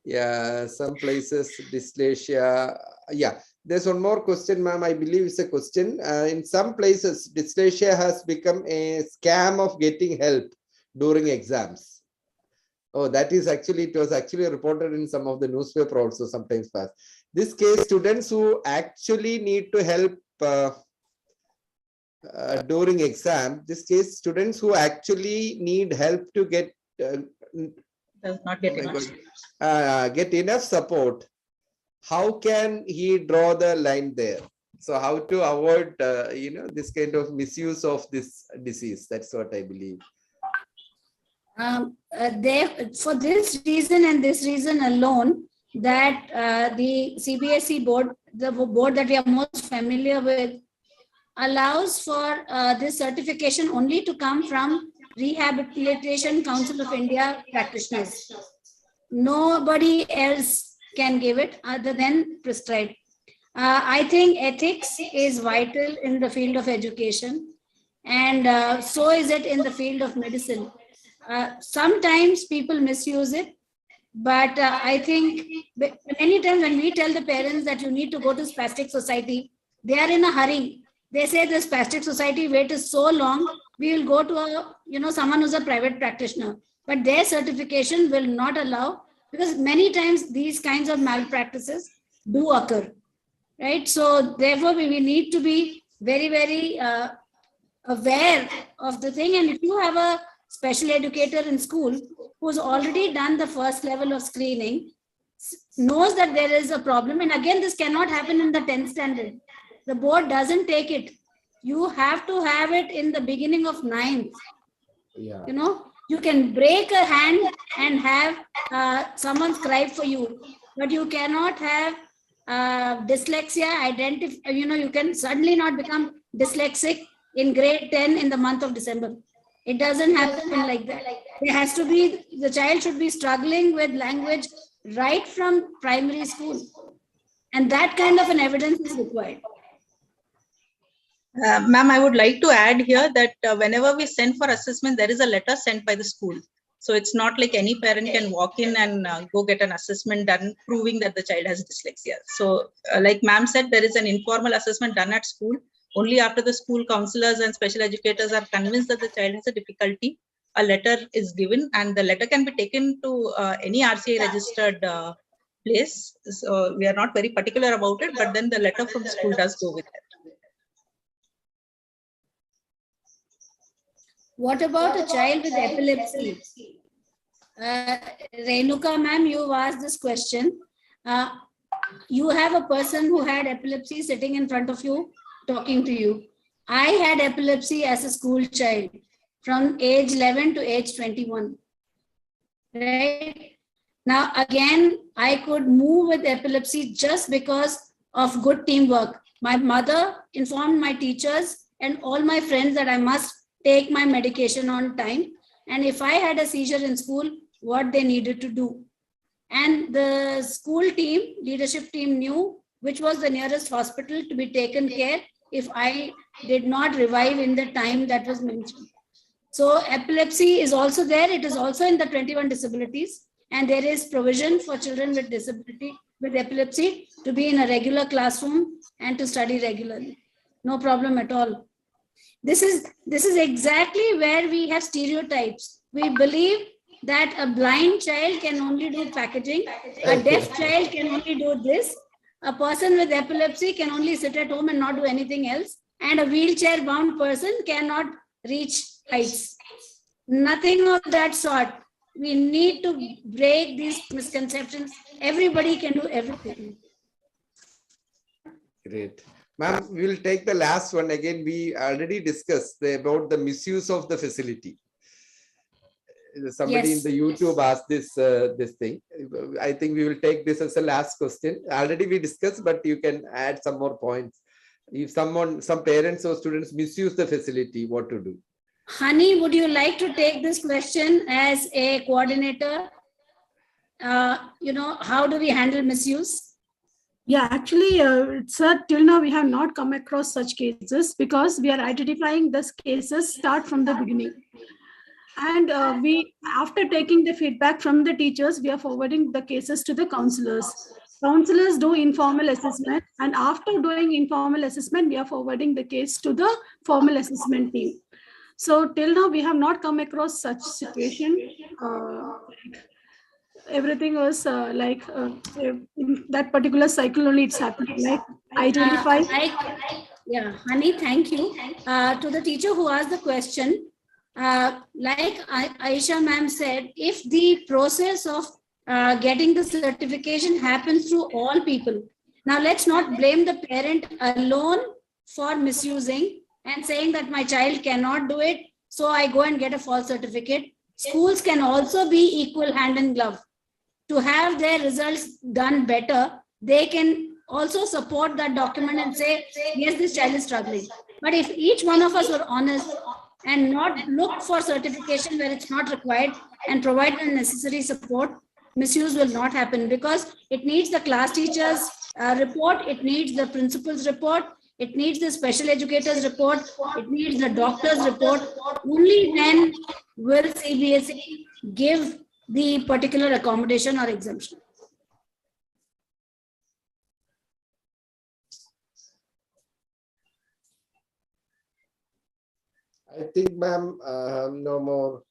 Yeah, some places dyslexia. Yeah, there's one more question, ma'am. I believe it's a question. In some places, dyslexia has become a scam of getting help during exams. Oh, that is actually, it was actually reported in some of the newspaper also sometimes past. This case, students who actually need to help during exam, this case, students who actually need help to get Does not get enough. get enough support. How can he draw the line there? So how to avoid this kind of misuse of this disease? That's what I believe. For this reason and this reason alone, that the CBSE board, the board that we are most familiar with, allows for this certification only to come from Rehabilitation Council of India practitioners. Nobody else can give it other than prescribed. I think ethics is vital in the field of education, and so is it in the field of medicine. Sometimes people misuse it, but I think many times when we tell the parents that you need to go to Spastic Society, they are in a hurry. They say the Spastic Society wait is so long, we will go to someone who's a private practitioner, but their certification will not allow, because many times these kinds of malpractices do occur, right? So therefore we need to be very, very aware of the thing. And if you have a special educator in school who's already done the first level of screening, knows that there is a problem, and again, this cannot happen in the 10th standard. The board doesn't take it. You have to have it in the beginning of 9th. Yeah. You can break a hand and have someone scribe for you, but you cannot have dyslexia you can suddenly not become dyslexic in grade 10 in the month of December. It doesn't happen like that. There has to be, the child should be struggling with language right from primary school. And that kind of an evidence is required. Ma'am, I would like to add here that whenever we send for assessment, there is a letter sent by the school. So it's not like any parent can walk in and go get an assessment done proving that the child has dyslexia. So like ma'am said, there is an informal assessment done at school. Only after the school counselors and special educators are convinced that the child has a difficulty, a letter is given, and the letter can be taken to any RCA registered place. So we are not very particular about it, but then the letter from school does go with it. What about a child with epilepsy? Renuka ma'am, you've asked this question. You have a person who had epilepsy sitting in front of you, talking to you. I had epilepsy as a school child from age 11 to age 21. Right? Now, again, I could move with epilepsy just because of good teamwork. My mother informed my teachers and all my friends that I must take my medication on time. And if I had a seizure in school, what they needed to do. And the school team, leadership team knew which was the nearest hospital to be taken care if I did not revive in the time that was mentioned. So epilepsy is also there. It is also in the 21 disabilities. And there is provision for children with disability, with epilepsy, to be in a regular classroom and to study regularly. No problem at all. This is exactly where we have stereotypes. We believe that a blind child can only do packaging, a deaf child can only do this, a person with epilepsy can only sit at home and not do anything else, and a wheelchair bound person cannot reach heights. Nothing of that sort. We need to break these misconceptions. Everybody can do everything. Great. Ma'am, we will take the last one again. We already discussed about the misuse of the facility. Somebody in the YouTube asked this thing. I think we will take this as a last question. Already we discussed, but you can add some more points. If some parents or students misuse the facility, what to do? Honey, would you like to take this question as a coordinator? How do we handle misuse? Yeah, actually, sir, till now we have not come across such cases because we are identifying these cases start from the beginning. And after taking the feedback from the teachers, we are forwarding the cases to the counselors. Counselors do informal assessment, and after doing informal assessment, we are forwarding the case to the formal assessment team. So till now, we have not come across such situation. Everything was in that particular cycle only it's happening. Like identify. Yeah, Honey, thank you. To the teacher who asked the question, like Aisha ma'am said, if the process of getting the certification happens through all people, now let's not blame the parent alone for misusing and saying that my child cannot do it, so I go and get a false certificate. Schools can also be equal hand in glove. To have their results done better, they can also support that document and say, yes, this child is struggling. But if each one of us were honest and not look for certification where it's not required and provide the necessary support, misuse will not happen, because it needs the class teacher's report, it needs the principal's report, it needs the special educator's report, it needs the doctor's report. Only then will CBSE give the particular accommodation or exemption. I think, ma'am, no more.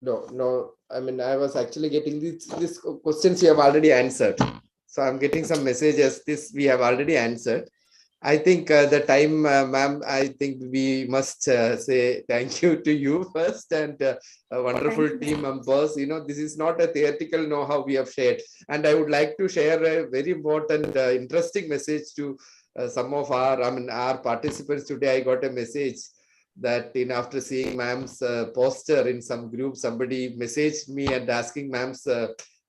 No. I mean, I was actually getting these questions you have already answered. So I'm getting some messages. This we have already answered. I think the time, ma'am, I think we must say thank you to you first, and a wonderful team members. This is not a theoretical know-how we have shared. And I would like to share a very important, interesting message to some of our participants today. I got a message that after seeing ma'am's poster in some group, somebody messaged me and asking ma'am's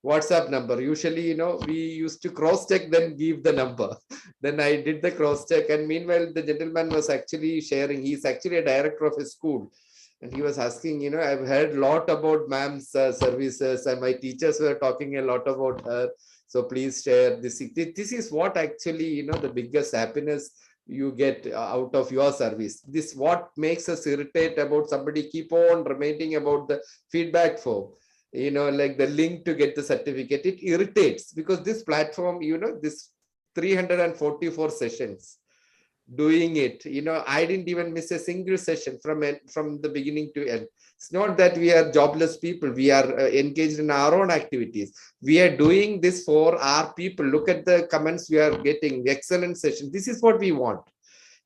WhatsApp number. Usually, we used to cross-check, then give the number. Then I did the cross-check, and meanwhile, the gentleman was actually sharing. He's actually a director of a school, and he was asking, I've heard a lot about ma'am's services, and my teachers were talking a lot about her. So please share this. This is what actually, the biggest happiness you get out of your service. This what makes us irritate about somebody keep on reminding about the feedback form. Like the link to get the certificate, it irritates because this platform, this 344 sessions doing it, I didn't even miss a single session from the beginning to end. It's not that we are jobless people. We are engaged in our own activities. We are doing this for our people. Look at the comments we are getting. Excellent session. This is what we want.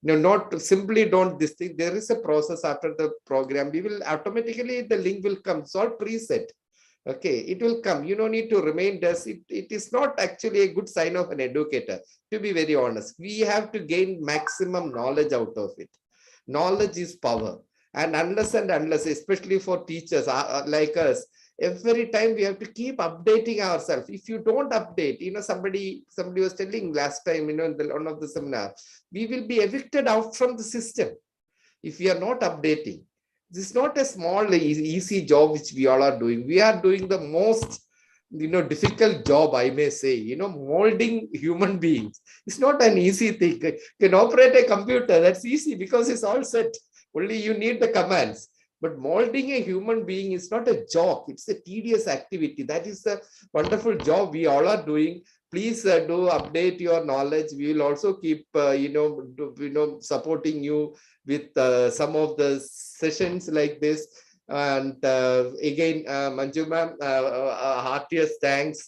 Not simply don't this thing. There is a process after the program. We will automatically, the link will come. It's all preset. Okay, it will come. You don't need to remain us. It is not actually a good sign of an educator, to be very honest. We have to gain maximum knowledge out of it. Knowledge is power. And unless, especially for teachers like us, every time we have to keep updating ourselves. If you don't update, somebody was telling last time, in one of the seminar, we will be evicted out from the system if we are not updating. This is not a small, easy job which we all are doing. We are doing the most, difficult job, I may say, molding human beings. It's not an easy thing. You can operate a computer, that's easy because it's all set. Only you need the commands. But molding a human being is not a job. It's a tedious activity. That is a wonderful job we all are doing. Please do update your knowledge. We will also keep, supporting you with some of the sessions like this. And again, Manju ma'am, heartiest thanks.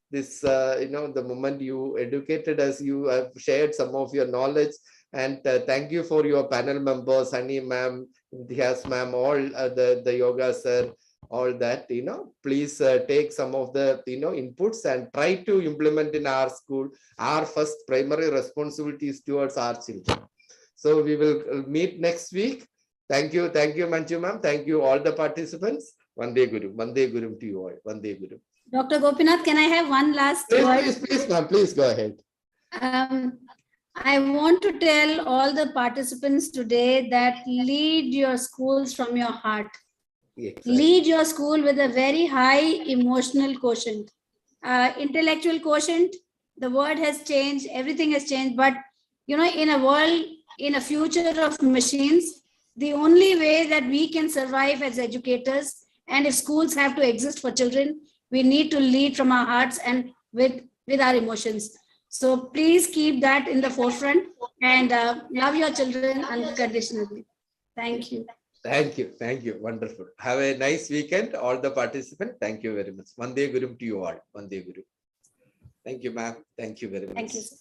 This, the moment you educated us, you have shared some of your knowledge. And thank you for your panel members, Honey ma'am, Dias ma'am, all the yoga sir, all that, please take some of the, inputs and try to implement in our school. Our first primary responsibility is towards our children. So we will meet next week. Thank you, Manju ma'am. Thank you, all the participants. Vande Guru to you all. Vande Guru. Dr. Gopinath, can I have one last word? Please, ma'am, please go ahead. I want to tell all the participants today that lead your schools from your heart. Exactly. Lead your school with a very high emotional quotient. Intellectual quotient, the word has changed, everything has changed. But, you know, in a world, in a future of machines, the only way that we can survive as educators, and if schools have to exist for children, we need to lead from our hearts and with our emotions. So please keep that in the forefront and love your children unconditionally. Thank you. Thank you. Thank you. Wonderful. Have a nice weekend, all the participants. Thank you very much. Vande Gurum to you all. Vande Guru. Thank you, ma'am. Thank you very much. Thank you, sir.